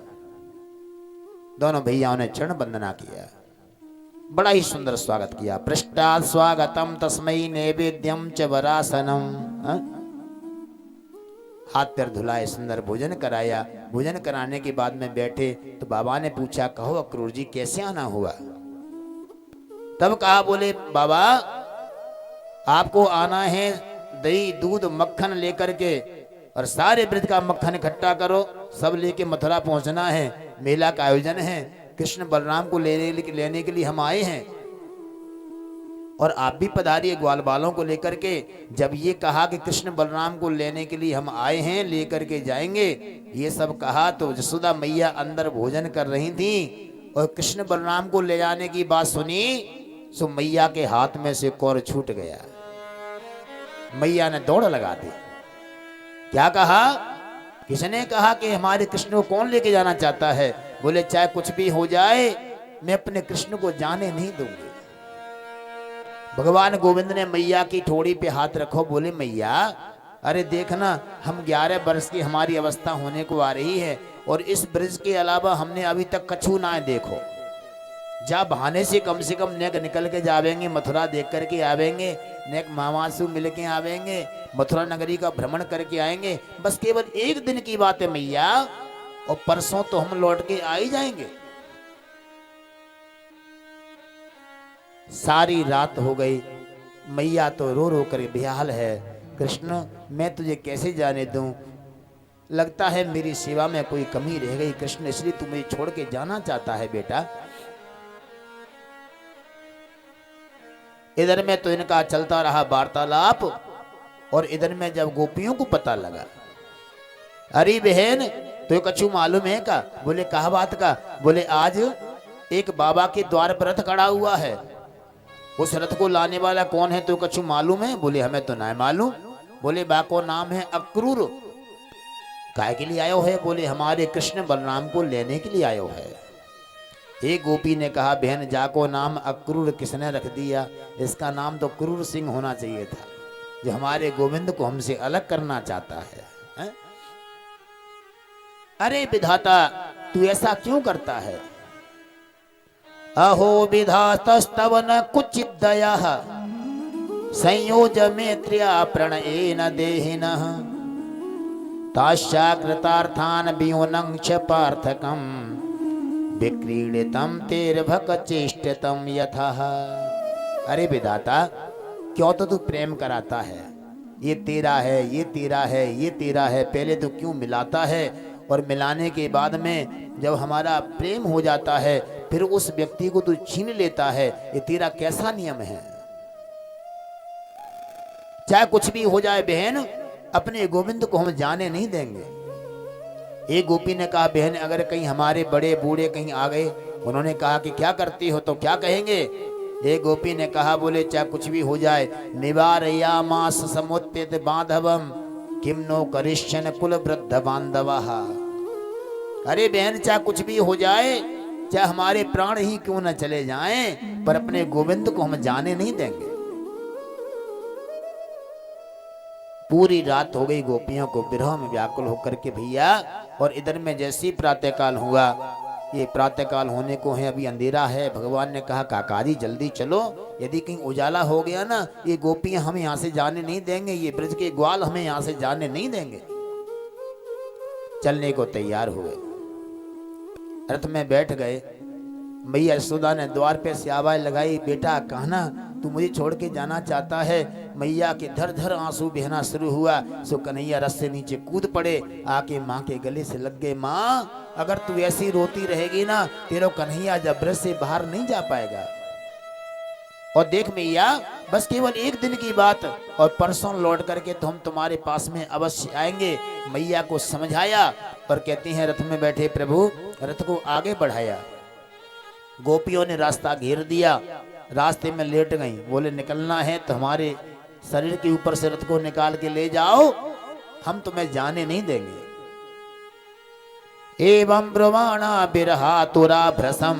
दोनों भैयाओं ने चरण वंदना किया। बड़ा ही सुंदर स्वागत किया। पृष्ठात् स्वागतम तस्मै नैवेद्यम च वरासनम। हाथ पैर धुलाए, सुंदर भोजन कराया। भोजन कराने के बाद में बैठे तो बाबा ने पूछा, कहो अक्रूर जी कैसे आना हुआ? तब कहा, बोले बाबा आपको आना है दही दूध मक्खन लेकर के, और सारे ब्रज का मक्खन इकट्ठा करो, सब लेके मथुरा पहुंचना है। मेला का आयोजन है, कृष्ण बलराम को लेने के लिए हम आए हैं, और आप भी पधारिए ग्वाल बालों को लेकर के। जब ये कहा कि कृष्ण बलराम को लेने के लिए हम आए हैं, लेकर के जाएंगे, ये सब कहा तो यशोदा मैया अंदर भोजन कर रही थी, और कृष्ण बलराम को ले जाने की बात सुनी सो मैया के हाथ में से कौर छूट गया। मैया ने दौड़ लगा दी। क्या कहा? किसने कहा कि हमारे कृष्ण को कौन लेके जाना चाहता है? बोले चाहे कुछ भी हो जाए मैं अपने कृष्ण को जाने नहीं दूंगी। भगवान गोविंद ने मैया की ठोड़ी पे हाथ रखो, बोले मैया अरे देखना, हम 11 वर्ष की हमारी अवस्था होने को आ रही है, और इस ब्रज के अलावा हमने अभी तक कछु ना देखो। जा बहाने से कम नेक निकल के जावेंगे, मथुरा देख करके आवेंगे, नेक मामा से मिल के आवेंगे, मथुरा नगरी का भ्रमण करके आएंगे। बस केवल एक दिन की बात है मैया, और परसों तो हम लौट के आ ही जाएंगे। सारी रात हो गई, मैया तो रो रो कर बेहाल है। कृष्ण मैं तुझे कैसे जाने दूं? लगता है मेरी सेवा में कोई कमी रह गई कृष्ण, इसलिए तू मुझे छोड़ के जाना चाहता है बेटा। इधर में तो इनका चलता रहा वार्तालाप, और इधर में जब गोपियों को पता लगा, अरे बहन तो कछु मालूम है का? बोले कहा बात का? बोले आज एक बाबा के द्वार पर रथ खड़ा हुआ है, उस रथ को लाने वाला कौन है तो कछु मालूम है? बोले हमें तो ना मालूम। बोले बा को नाम है अक्रूर। काय के लिए आयो है? बोले हमारे कृष्ण बलराम को लेने के लिए आयो है। एक गोपी ने कहा, बहन जाको नाम अक्रूर किसने रख दिया? इसका नाम तो क्रूर सिंह होना चाहिए था, जो हमारे गोविंद को हमसे अलग करना चाहता है। अरे विधाता तू ऐसा क्यों करता है? अहो विधातस्तव न कुचित दया संयोज मैत्र्या प्रणयेन देहिनः ताशाकृतार्थान वियोनं च पार्थकम विक्रीडितम तेर्भक चेष्टतम यथः। अरे विधाता क्यों तो तू प्रेम कराता है? ये तेरा है, ये तेरा है, ये तेरा है, पहले तो क्यों मिलाता है, और मिलाने के बाद में जब हमारा प्रेम हो जाता है फिर उस व्यक्ति को तू छीन लेता है। ये तेरा कैसा नियम है? चाहे कुछ भी हो जाए बहन, अपने गोविंद को हम जाने नहीं देंगे। एक गोपी ने कहा, बहन अगर कहीं हमारे बड़े बूढ़े कहीं आ गए, उन्होंने कहा कि क्या करती हो तो क्या कहेंगे? एक गोपी ने कहा, बोले चाहे कुछ भी हो जाए, निवारयामास समुत्थित बांधवम किम नो करिष्यन कुल वृद्ध बांधवः। अरे बहन चाहे कुछ भी हो जाए, चाहे हमारे प्राण ही क्यों न चले जाएं, पर अपने गोविंद को हम जाने नहीं देंगे। पूरी रात हो गई गोपियों को विरह में व्याकुल होकर के भैया, और इधर में जैसे ही प्रातःकाल हुआ, ये प्रातःकाल होने को है, अभी अंधेरा है। भगवान ने कहा काकाजी जल्दी चलो, यदि कहीं उजाला हो गया ना, ये गोपियां हमें यहाँ से जाने नहीं देंगे, ये ब्रज के ग्वाल हमें यहाँ से जाने नहीं देंगे। चलने को तैयार हुए, रथ में बैठ गए। मैया यशोदा ने द्वार पे से आवाज लगाई, बेटा कहना तू मुझे छोड़ के जाना चाहता है? मैया के धर धर आंसू बहना शुरू हुआ। सो कन्हैया रथ से नीचे कूद पड़े, आके माँ के गले से लग गए। माँ अगर तू ऐसी रोती रहेगी ना, तेरा कन्हैया जब ब्रज से बाहर नहीं जा पाएगा। और देख मैया बस केवल एक दिन की बात, और परसों लौट करके तो हम तुम्हारे पास में अवश्य आएंगे। मैया को समझाया, और कहती हैं रथ में बैठे प्रभु रथ को आगे बढ़ाया। गोपियों ने रास्ता घेर दिया, रास्ते में लेट गई। बोले निकलना है तो हमारे शरीर के ऊपर से रथ को निकाल के ले जाओ, हम तुम्हें जाने नहीं देंगे। एवं ब्रवाणा बिरहा तुरा भ्रसम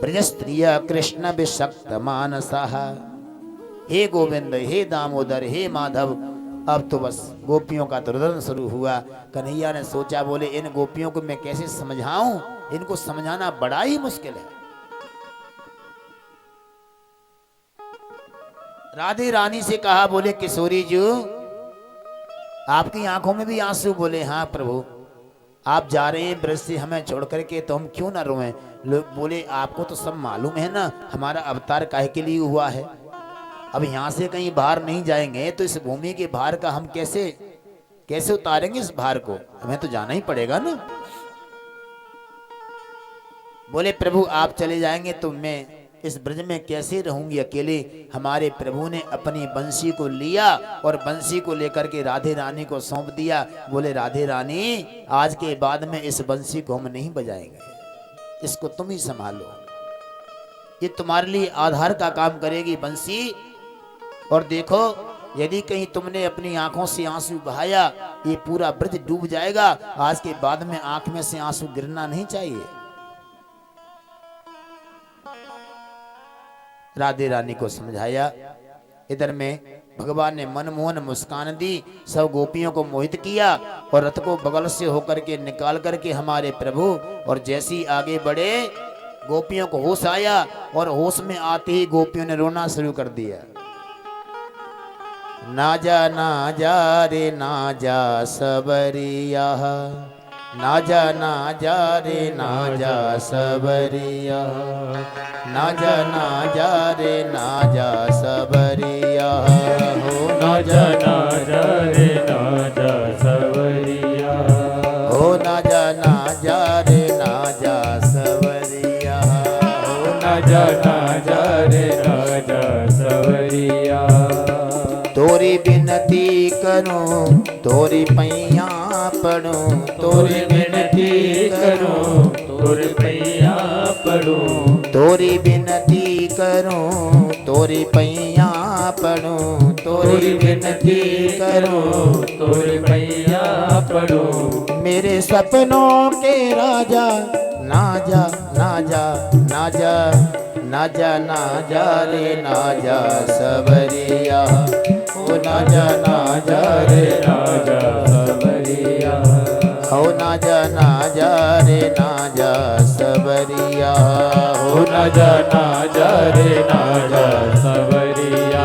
ब्रजस्त्रिय कृष्ण विषक्त मानसः। हे गोविंद, हे दामोदर, हे माधव, अब तो बस गोपियों का तो रुदन शुरू हुआ। कन्हैया ने सोचा, बोले इन गोपियों को मैं कैसे समझाऊं, इनको समझाना बड़ा ही मुश्किल है। राधे रानी से कहा, बोले किशोरी जी आपकी आंखों में भी आंसू? बोले हाँ प्रभु, आप जा रहे हैं ब्रज से हमें छोड़ करके, तो हम क्यों ना रोएं? लोग बोले आपको तो सब मालूम है ना हमारा अवतार काहे के लिए हुआ है। अब यहाँ से कहीं बाहर नहीं जाएंगे तो इस भूमि के भार का हम कैसे उतारेंगे इस भार को, हमें तो जाना ही पड़ेगा ना। बोले प्रभु आप चले जाएंगे तो मैं इस ब्रज में कैसे रहूंगी अकेले। हमारे प्रभु ने अपनी बंसी को लिया और बंसी को लेकर के राधे रानी को सौंप दिया। बोले राधे रानी आज के बाद में इस बंसी को हम नहीं बजाएंगे, इसको तुम ही संभालो, ये तुम्हारे लिए आधार का काम करेगी बंसी। और देखो यदि कहीं तुमने अपनी आंखों से आंसू बहाया ये पूरा ब्रज डूब जाएगा। आज के बाद में आंख में से आंसू गिरना नहीं चाहिए। राधे रानी को समझाया। इधर में भगवान ने मनमोहन मुस्कान दी, सब गोपियों को मोहित किया और रथ को बगल से होकर के निकाल करके हमारे प्रभु और जैसे ही आगे बढ़े गोपियों को होश आया और होश में आते ही गोपियों ने रोना शुरू कर दिया। ना जा रे ना जा सबरिया, ना जा रे ना जा सबरिया, ना जा रे ना जा सबरिया, हो ना जा रे ना जा सवरिया, हो ना जा रे ना जा सबरिया, हो ना जा रे ना जा सवरिया। तोरी बिनती करूं तोरी पैया पढ़ूं, तोरी बिनती करूं तोरी पैया पढ़ूं, तोरी बिनती करूं तोरी पैया पढ़ूं, तोरी बिनती करूं तोरी पैया पढ़ूं। मेरे सपनों के राजा ना जा ना जा ना जा ना जा ना जा रे ना जा सबरिया, ओ ना जा रे ना जा सबरिया, हो ना जा रे ना जा सबरिया, हो ना जा रे ना जा सवरिया।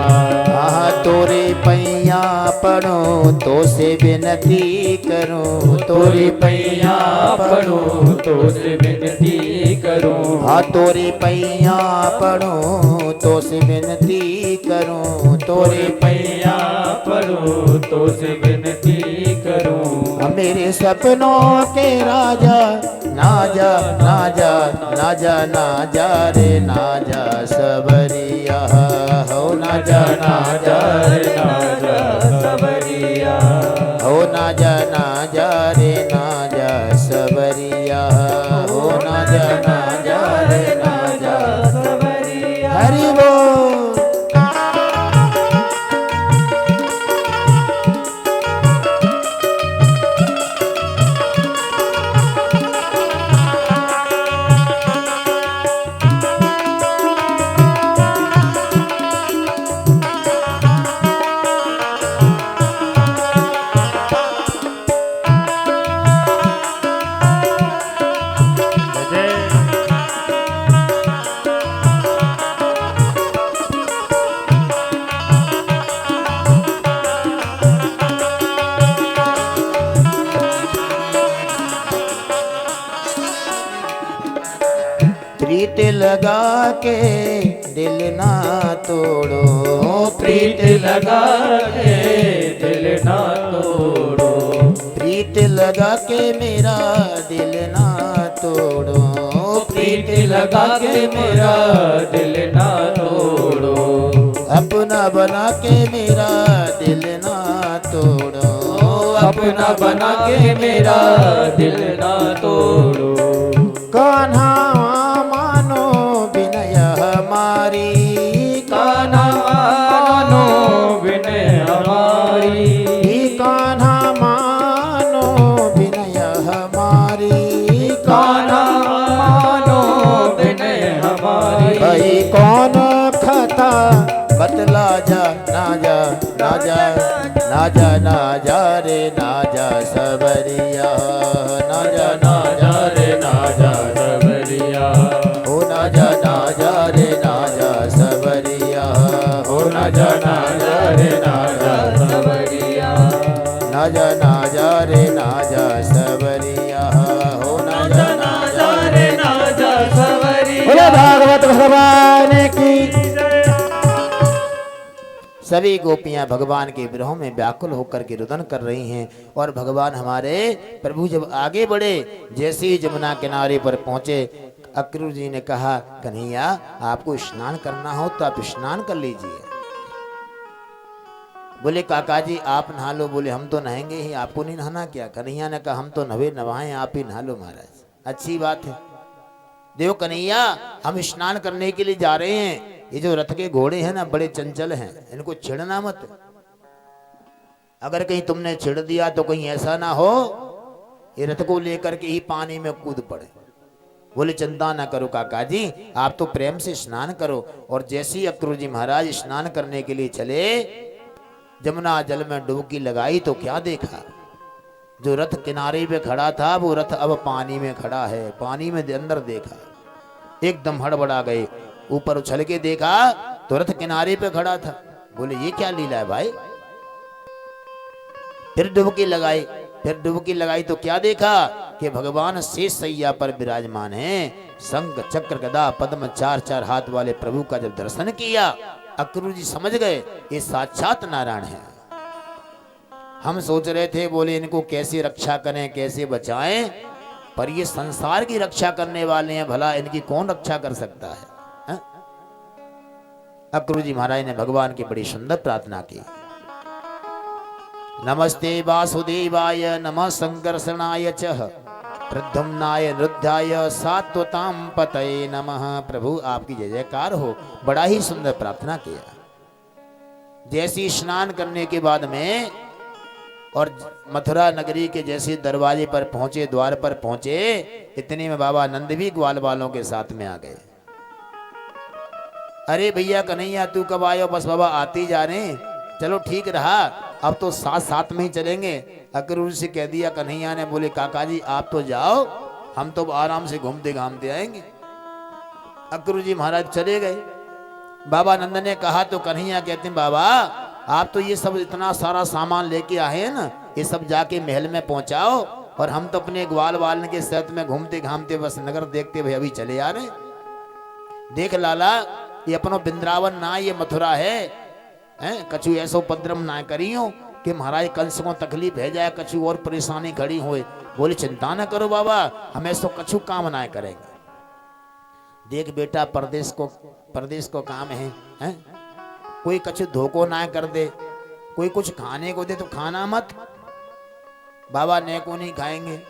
आहा तोरे पैया पढ़ूं तो से विनती करूं, तोरी पैया पढ़ूं तो से विनती करूं, हाँ तोरे पैया पढ़ूं तो से विनती करूं, तोरी पैया पढ़ूं तो से विनती करूं। मेरे सपनों के राजा ना जा ना जा ना जा ना जा रे ना जा सबरिया, हो ना जा रे ना जा सवरिया, हो ना जा रे ना जा सबरिया, हो ना जा रे ना जा सवरिया। हरि बोल। प्रीत लगा के दिल ना तोड़ो, प्रीत लगा के दिल ना तोड़ो, प्रीत लगा के मेरा दिल ना तोड़ो, प्रीत लगा के मेरा दिल ना तोड़ो, अपना बना के मेरा दिल ना तोड़ो, अपना बना के मेरा दिल ना तोड़ो। कान्हा मानो विनय हमारी, कान्हा मानो विनय हमारी, कान्हा मानो विनय हमारी, कान्हा मानो विनय हमारी। भाई कौन खता बतला जा ना जा ना जा ना जा ना जा रे ना जा सबरिया, ना जा रे ना जा सवरिया, हो ना जा रे ना जा सबरिया, हो ना नाजा नाजा रे नाजा सवरिया नाजा नाजा रे नाजा सवरिया हो नाजा नाजा रे नाजा सवरिया। बोले भागवत भगवान की। सभी गोपियां भगवान के विरह में व्याकुल होकर के रुदन कर रही हैं और भगवान हमारे प्रभु जब आगे बढ़े, जैसे ही जमुना किनारे पर पहुंचे, अक्रूर जी ने कहा कन्हैया आपको स्नान करना हो तो आप स्नान कर लीजिए। बोले काका जी आप नहा लो। बोले हम तो नहाएंगे ही, आपको नहीं नहाना क्या? कन्हैया ने कहा हम तो नवे नवाएं, आप ही नहा लो महाराज। अच्छी बात है। देखो कन्हैया हम स्नान करने के लिए जा रहे हैं, ये जो रथ के घोड़े हैं ना बड़े चंचल हैं, इनको छेड़ना मत। अगर कहीं तुमने छेड़ दिया तो कहीं ऐसा ना हो ये रथ को लेकर के ही पानी में कूद पड़े। बोले चिंता ना करो काका जी, आप तो प्रेम से स्नान करो। और जैसे ही अक्रूर जी महाराज स्नान करने के लिए चले, जमुना जल में डुबकी लगाई तो क्या देखा, जो रथ किनारे पे खड़ा था वो रथ अब पानी में खड़ा है। पानी में अंदर देखा, एकदम हड़बड़ा गए। ऊपर उछल के देखा तो रथ किनारे पे खड़ा था। बोले ये क्या लीला है भाई? फिर डुबकी लगाई। फिर डुबकी लगाई तो क्या देखा कि भगवान शेष सैया पर विराजमान हैं। शंख चक्र गदा पद्म चार चार हाथ वाले प्रभु का जब दर्शन किया, अक्रूर जी समझ गए ये साक्षात नारायण है। हम सोच रहे थे बोले इनको कैसे रक्षा करें, कैसे बचाएं, पर ये संसार की रक्षा करने वाले हैं, भला इनकी कौन रक्षा कर सकता है? अक्रूर जी महाराज ने भगवान की बड़ी सुंदर प्रार्थना की। नमस्ते वासुदेवाय नमः संकर्षणाय च प्रद्युम्नाय नृध्याय सात्वतां पतये नमः। प्रभु आपकी जय जयकार हो। बड़ा ही सुंदर प्रार्थना किया। जैसी स्नान करने के बाद में और मथुरा नगरी के जैसे दरवाजे पर पहुंचे, द्वार पर पहुंचे, इतने में बाबा नंद भी ग्वाल वालों के साथ में आ गए। अरे भैया कन्हैया तू कब आयो? बस बाबा आते जा रहे हैं। चलो ठीक रहा, अब तो साथ साथ में ही चलेंगे। अक्रूर से कह दिया कन्हैया ने। बोले काका जी आप तो जाओ, हम तो आराम से घूमते घामते आएंगे। अक्रूर जी महाराज चले गए। बाबा नंद ने कहा तो कन्हैया कहते हैं बाबा आप तो ये सब इतना सारा सामान लेके आए हैं ना, ये सब जाके महल में पहुंचाओ, और हम तो अपने ग्वाल वालन के साथ में घूमते घामते बस नगर देखते हुए अभी चले आ रहे। देख लाला ये अपनो बिंद्रावन ना ये मथुरा है, कछु ऐसो उपद्रव ना करियो कि महाराज कंस को तकलीफ है जाए, कछु और परेशानी खड़ी होए। बोले चिंता न करो बाबा, हम ऐसो कछु काम ना करेंगे। देख बेटा परदेश को काम है? कोई कछु धोखो ना कर दे, कोई कुछ खाने को दे तो खाना मत। बाबा ने को नहीं खाएंगे।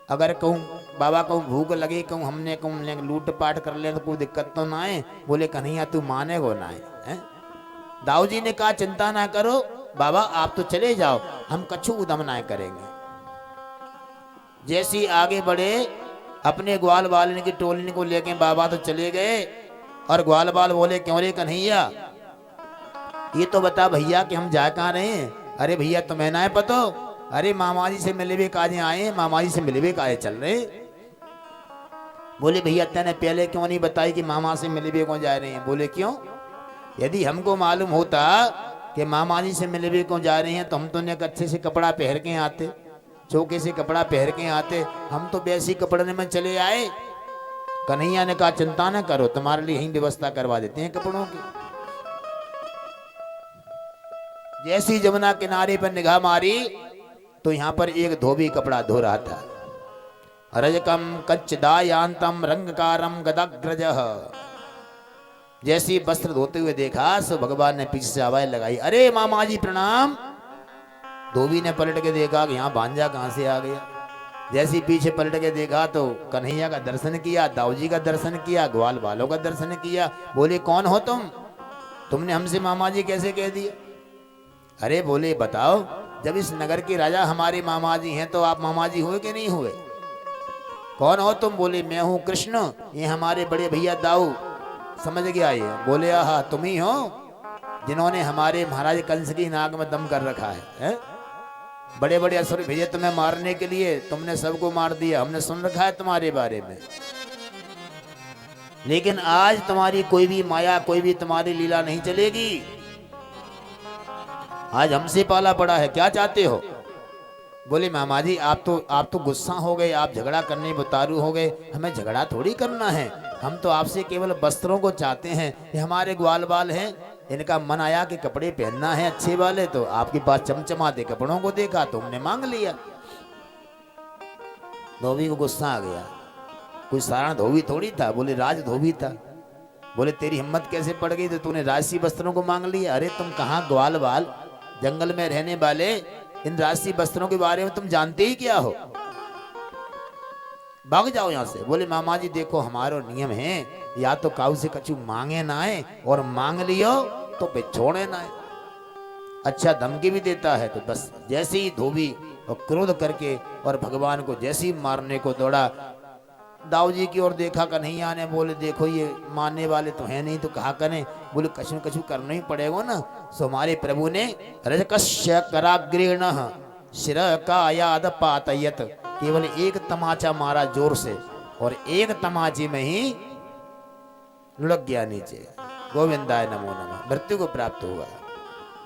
अगर कहूँ बाबा कहूँ भूख लगी, कहूँ हमने कहूँ लूट पाट कर ले तो कोई दिक्कत तो ना है। बोले कन्हैया तू माने को ना है? दाऊ जी ने कहा चिंता ना करो बाबा, आप तो चले जाओ, हम कछु उदम ना करेंगे। जैसे आगे बढ़े अपने ग्वाल वालन की टोली को लेके बाबा तो चले गए। और ग्वाल बाल बोले क्यों रे कन्हैया ये तो बता भैया कि हम जा कहाँ रहे हैं? अरे भैया तुम्हें ना है पतो? अरे मामा जी से मिले हुए काजे आए, मामा जी से मिले हुए काजे चल रहे। बोले भैया तेने पहले क्यों नहीं बताई कि मामा से मिले हुए कौन जा रहे हैं? बोले क्यों? यदि हमको मालूम होता कि मामा जी से मिले हुए कौन जा रहे हैं तो हम तो एक अच्छे से कपड़ा पहन के आते, चौके से कपड़ा पहन के आते, हम तो वैसी कपड़े में चले आए। कन्हैया ने कहा चिंता न करो, तुम्हारे लिए यही व्यवस्था करवा देते हैं कपड़ों की। जैसी जमुना किनारे पर निगाह मारी तो यहाँ पर एक धोबी कपड़ा धो रहा था। रजकम कच्चदायांतम रंगकारम गदाग्रज। जैसी वस्त्र धोते हुए देखा सो भगवान ने पीछे से आवाज लगाई, अरे मामा जी प्रणाम। धोबी ने पलट के देखा कि यहाँ भांजा कहाँ से आ गया। जैसी पीछे पलट के देखा तो कन्हैया का दर्शन किया, दाऊ जी का दर्शन किया, ग्वाल वालों का दर्शन किया। बोले कौन हो तुमने हमसे मामा जी कैसे कह दिया? अरे बोले बताओ, जब इस नगर के राजा हमारे मामा जी हैं तो आप मामा जी हुए कि नहीं हुए? कौन हो तुम? बोले मैं हूँ कृष्ण, ये हमारे बड़े भैया दाऊ। समझ गया ये? बोले आहा तुम ही हो जिन्होंने हमारे महाराज कंस की नाक में दम कर रखा है? बड़े बड़े असुर भेजे तुम्हें मारने के लिए, तुमने सबको मार दिया, हमने सुन रखा है तुम्हारे बारे में। लेकिन आज तुम्हारी कोई भी माया, कोई भी तुम्हारी लीला नहीं चलेगी। आज हमसे पाला पड़ा है, क्या चाहते हो? बोले मामा जी आप तो गुस्सा हो गए, आप झगड़ा करने में उतारू हो गए। हमें झगड़ा थोड़ी करना है, हम तो आपसे केवल वस्त्रों को चाहते हैं। ये हमारे ग्वाल बाल हैं, इनका मन आया कि कपड़े पहनना है अच्छे वाले, तो आपके पास चमचमाते कपड़ों को देखा तो हमने मांग लिया। धोबी को गुस्सा आ गया, कोई साधारण धोबी थोड़ी था, बोले राज धोबी था। बोले तेरी हिम्मत कैसे पड़ गई तो तूने राजसी वस्त्रों को मांग लिया? अरे तुम कहाँ ग्वाल बाल, जंगल में रहने वाले, इन राजसी वस्त्रों के बारे में तुम जानते ही क्या हो? भाग जाओ यहाँ से। बोले मामा जी देखो हमारा नियम है, या तो काऊ से कछु मांगे ना है, और मांग लियो तो पे छोड़े ना है। अच्छा धमकी भी देता है। तो बस जैसे ही धोबी और क्रोध करके और भगवान को जैसे ही मारने को दौड़ा, दाऊ जी की ओर देखा, कन्हैया ने बोले देखो ये मानने वाले तो है नहीं, तो कहा करें? बोले कछु न कछु करना ही पड़ेगा ना। सो हमारे प्रभु ने रजकस्य कराग्रेण शिर का याद पातयत, केवल एक तमाचा मारा जोर से, और एक तमाचे में ही लुढ़क गया नीचे। गोविंदाय नमो नमः, मृत्यु को प्राप्त हुआ।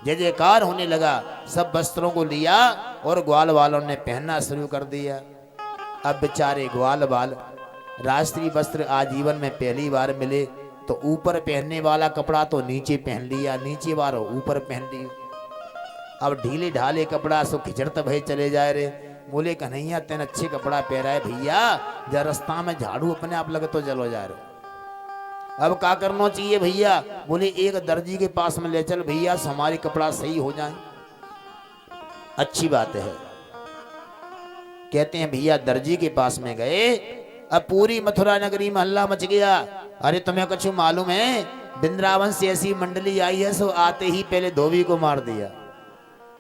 जय जयकार होने लगा। सब वस्त्रों को लिया और ग्वाल वालों ने पहनना शुरू कर दिया। अब बेचारे ग्वाल बाल राष्ट्रीय वस्त्र आजीवन में पहली बार मिले, तो ऊपर पहनने वाला कपड़ा तो नीचे पहन लिया, नीचे वाला ऊपर पहन लिया। अब ढीले ढाले कपड़ा सो खिचड़त भय चले जाए रे। बोले कन्हैया तेन अच्छे कपड़ा पहरा है भैया, जरा रास्ता में झाड़ू अपने आप लगे तो जलो जा रहे। अब क्या करना चाहिए भैया? बोले एक दर्जी के पास में ले चल भैया, सो हमारी कपड़ा सही हो जाए। अच्छी बात है, कहते हैं भैया दर्जी के पास में गए। अब पूरी मथुरा नगरी में हल्ला मच गया। अरे तुम्हें कुछ मालूम है, वृंदावन से ऐसी मंडली आई है, सो आते ही पहले धोबी को मार दिया।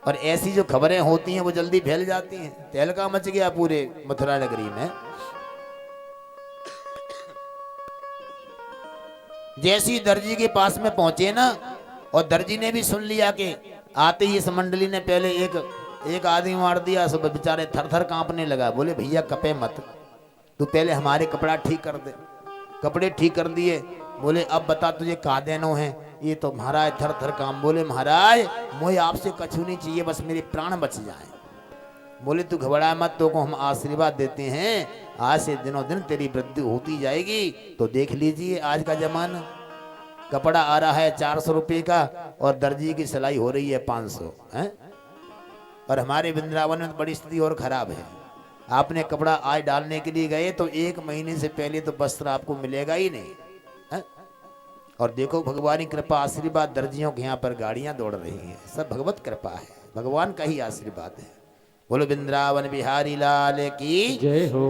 और ऐसी जो खबरें होती हैं वो जल्दी फैल जाती हैं। तहलका मच गया पूरे मथुरा नगरी में। जैसी दर्जी के पास में पहुंचे ना, और दर्जी ने भी सुन लिया कि आते ही इस मंडली ने पहले एक आदमी मार दिया, सब बेचारे थर थर कांपने लगा। बोले भैया कपे मत, तू पहले हमारे कपड़ा ठीक कर दे। कपड़े ठीक कर दिए। बोले अब बता तुझे कहा देनो है? ये तो महाराज थर थर काम। बोले महाराज मुझे आपसे कछु नहीं चाहिए, बस मेरे प्राण बच जाए। बोले तू घबरा मत, तो को हम आशीर्वाद देते हैं, आज से दिनों दिन तेरी वृद्धि होती जाएगी। तो देख लीजिए आज का जमाना, कपड़ा आ रहा है 400 रुपये का, और दर्जी की सिलाई हो रही है 500 है। और हमारे वृंदावन में बड़ी स्थिति और खराब है। आपने कपड़ा आज डालने के लिए गए तो 1 महीने से पहले तो वस्त्र आपको मिलेगा ही नहीं है? और देखो भगवान की कृपा आशीर्वाद, दर्जियों के यहाँ पर गाड़ियां दौड़ रही हैं, सब भगवत कृपा है, भगवान का ही आशीर्वाद है। बोलो वृंदावन बिहारी लाल की जय हो।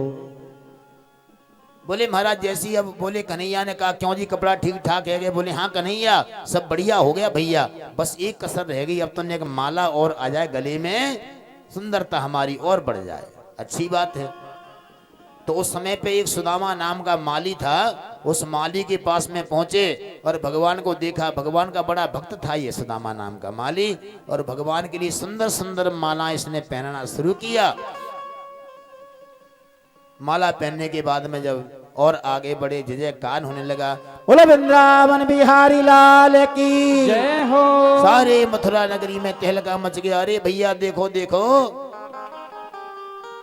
बोले महाराज जैसी, अब बोले कन्हैया ने कहा क्यों जी कपड़ा ठीक ठाक है? बोले हाँ कन्हैया सब बढ़िया हो गया भैया, बस एक कसर रह गई, अब तो एक माला और आ जाए गले में, सुंदरता हमारी और बढ़ जाए। अच्छी बात है। तो उस समय पे एक सुदामा नाम का माली था, उस माली के पास में पहुंचे और भगवान को देखा। भगवान का बड़ा भक्त था ये सुदामा नाम का माली, और भगवान के लिए सुंदर सुंदर माला इसने पहनना शुरू किया। माला पहनने के बाद में जब और आगे बढ़े, जय जयकार होने लगा। बोलो वृंदावन बिहारी लाल की जय हो। सारे मथुरा नगरी में तहलका मच गया। अरे भैया देखो देखो,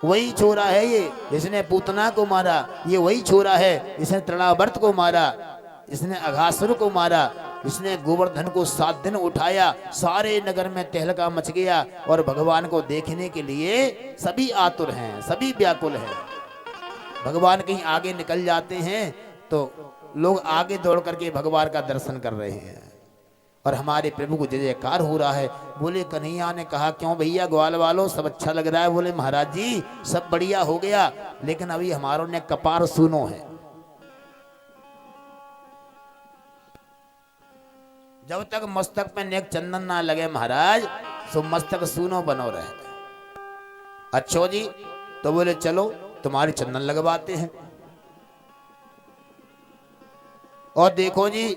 वही छोरा है ये, इसने पूतना को मारा, ये वही छोरा है, इसने तृणावर्त को मारा, इसने अघासुर को मारा, इसने गोवर्धन को 7 दिन उठाया। सारे नगर में तहलका मच गया, और भगवान को देखने के लिए सभी आतुर हैं, सभी व्याकुल हैं। भगवान कहीं आगे निकल जाते हैं तो लोग आगे दौड़ करके भगवान का दर्शन कर रहे हैं, और हमारे प्रभु को जय जयकार हो रहा है। बोले कन्हैया ने कहा क्यों भैया ग्वाल वालों सब अच्छा लग रहा है? बोले महाराज जी सब बढ़िया हो गया, लेकिन अभी हमारों ने कपार सूनो है। जब तक मस्तक में नेक चंदन ना लगे महाराज, तो मस्तक सूनो बनो रहे। अच्छो जी, तो बोले चलो तुम्हारी चंदन लगवाते हैं। और देखो जी,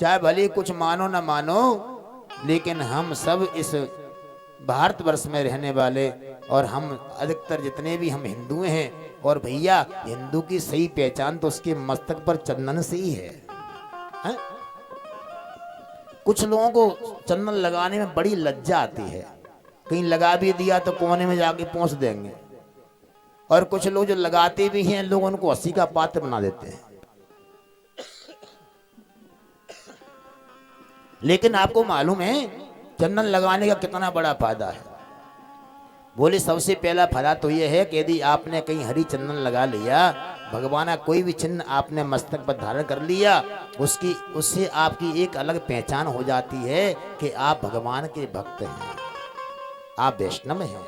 चाहे भले कुछ मानो ना मानो, लेकिन हम सब इस भारतवर्ष में रहने वाले, और हम अधिकतर जितने भी हम हिंदू हैं, और भैया हिंदू की सही पहचान तो उसके मस्तक पर चंदन से ही है। कुछ लोगों को चंदन लगाने में बड़ी लज्जा आती है, कहीं लगा भी दिया तो कोने में जाके पहुंच देंगे, और कुछ लोग जो लगाते भी हैं लोग उनको हंसी का पात्र बना देते हैं। लेकिन आपको मालूम है चंदन लगाने का कितना बड़ा फायदा है। बोले सबसे पहला फायदा तो यह है कि यदि आपने कहीं हरी चंदन लगा लिया, भगवान का कोई भी चिन्ह आपने मस्तक पर धारण कर लिया, उससे आपकी एक अलग पहचान हो जाती है कि आप भगवान के भक्त हैं, आप वैष्णव हैं,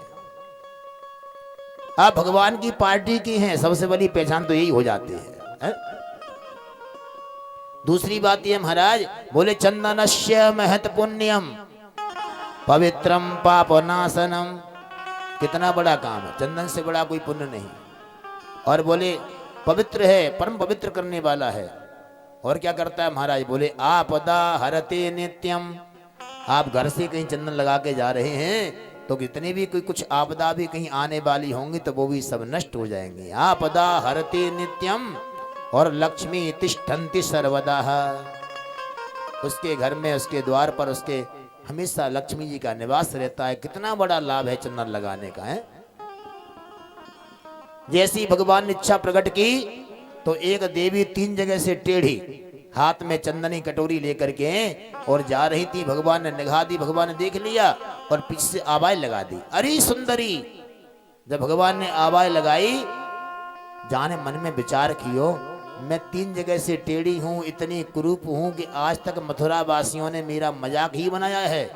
आप भगवान की पार्टी की हैं। सबसे बड़ी पहचान तो यही हो जाती है। दूसरी बात ये महाराज बोले चंदनस्य महत पुण्यम पवित्रम पापनाशनम। कितना बड़ा काम है, चंदन से बड़ा कोई पुण्य नहीं। और बोले पवित्र है, परम पवित्र करने वाला है। और क्या करता है महाराज, बोले आपदा हरते नित्यम। आप घर से कहीं चंदन लगा के जा रहे हैं तो कितनी भी कोई कुछ आपदा भी कहीं आने वाली होंगी तो वो भी सब नष्ट हो जाएंगे। आपदा हरते नित्यम। और लक्ष्मी तिष्ठन्ति सर्वदा। उसके घर में, उसके द्वार पर, उसके हमेशा लक्ष्मी जी का निवास रहता है। कितना बड़ा लाभ है चंदन लगाने का है। जैसी भगवान ने इच्छा प्रकट की तो एक देवी 3 जगह से टेढ़ी हाथ में चंदनी कटोरी लेकर के और जा रही थी। भगवान ने निगाह दी, भगवान ने देख लिया और पीछे से आवाज लगा दी, अरे सुंदरी। जब भगवान ने आवाज लगाई, जाने मन में विचार कियो, मैं 3 जगह से टेढ़ी हूं, इतनी कुरूप हूं कि आज तक मथुरा वासियों ने मेरा मजाक ही बनाया है।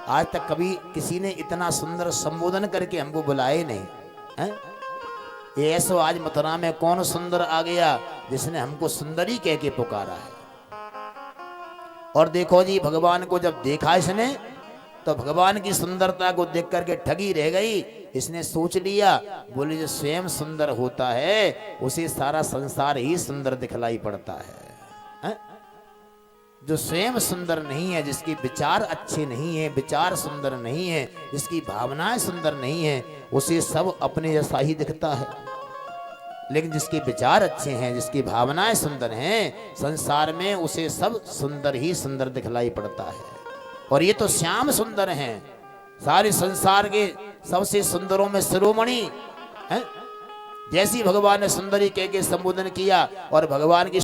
आज तक कभी किसी ने इतना सुंदर संबोधन करके हमको बुलाए नहीं है। ये ऐसो आज मथुरा में कौन सुंदर आ गया जिसने हमको सुंदरी कह के पुकारा है। और देखो जी, भगवान को जब देखा इसने तो भगवान की सुंदरता को देख करके ठगी रह गई। इसने सोच लिया, बोले जो स्वयं सुंदर होता है उसे सारा संसार ही सुंदर दिखलाई पड़ता है। जो स्वयं सुंदर नहीं है, जिसके विचार अच्छे नहीं है, विचार सुंदर नहीं है, जिसकी भावनाएं सुंदर नहीं है, उसे सब अपने जैसा ही दिखता है। लेकिन जिसके विचार अच्छे हैं, जिसकी भावनाएं सुंदर हैं, संसार में उसे सब सुंदर ही सुंदर दिखलाई पड़ता है। और ये तो श्याम सुंदर हैं, सारे संसार के सबसे सुंदरों में शिरोमणि हैं। जैसी भगवान ने सुंदरी कह के संबोधन किया और भगवान की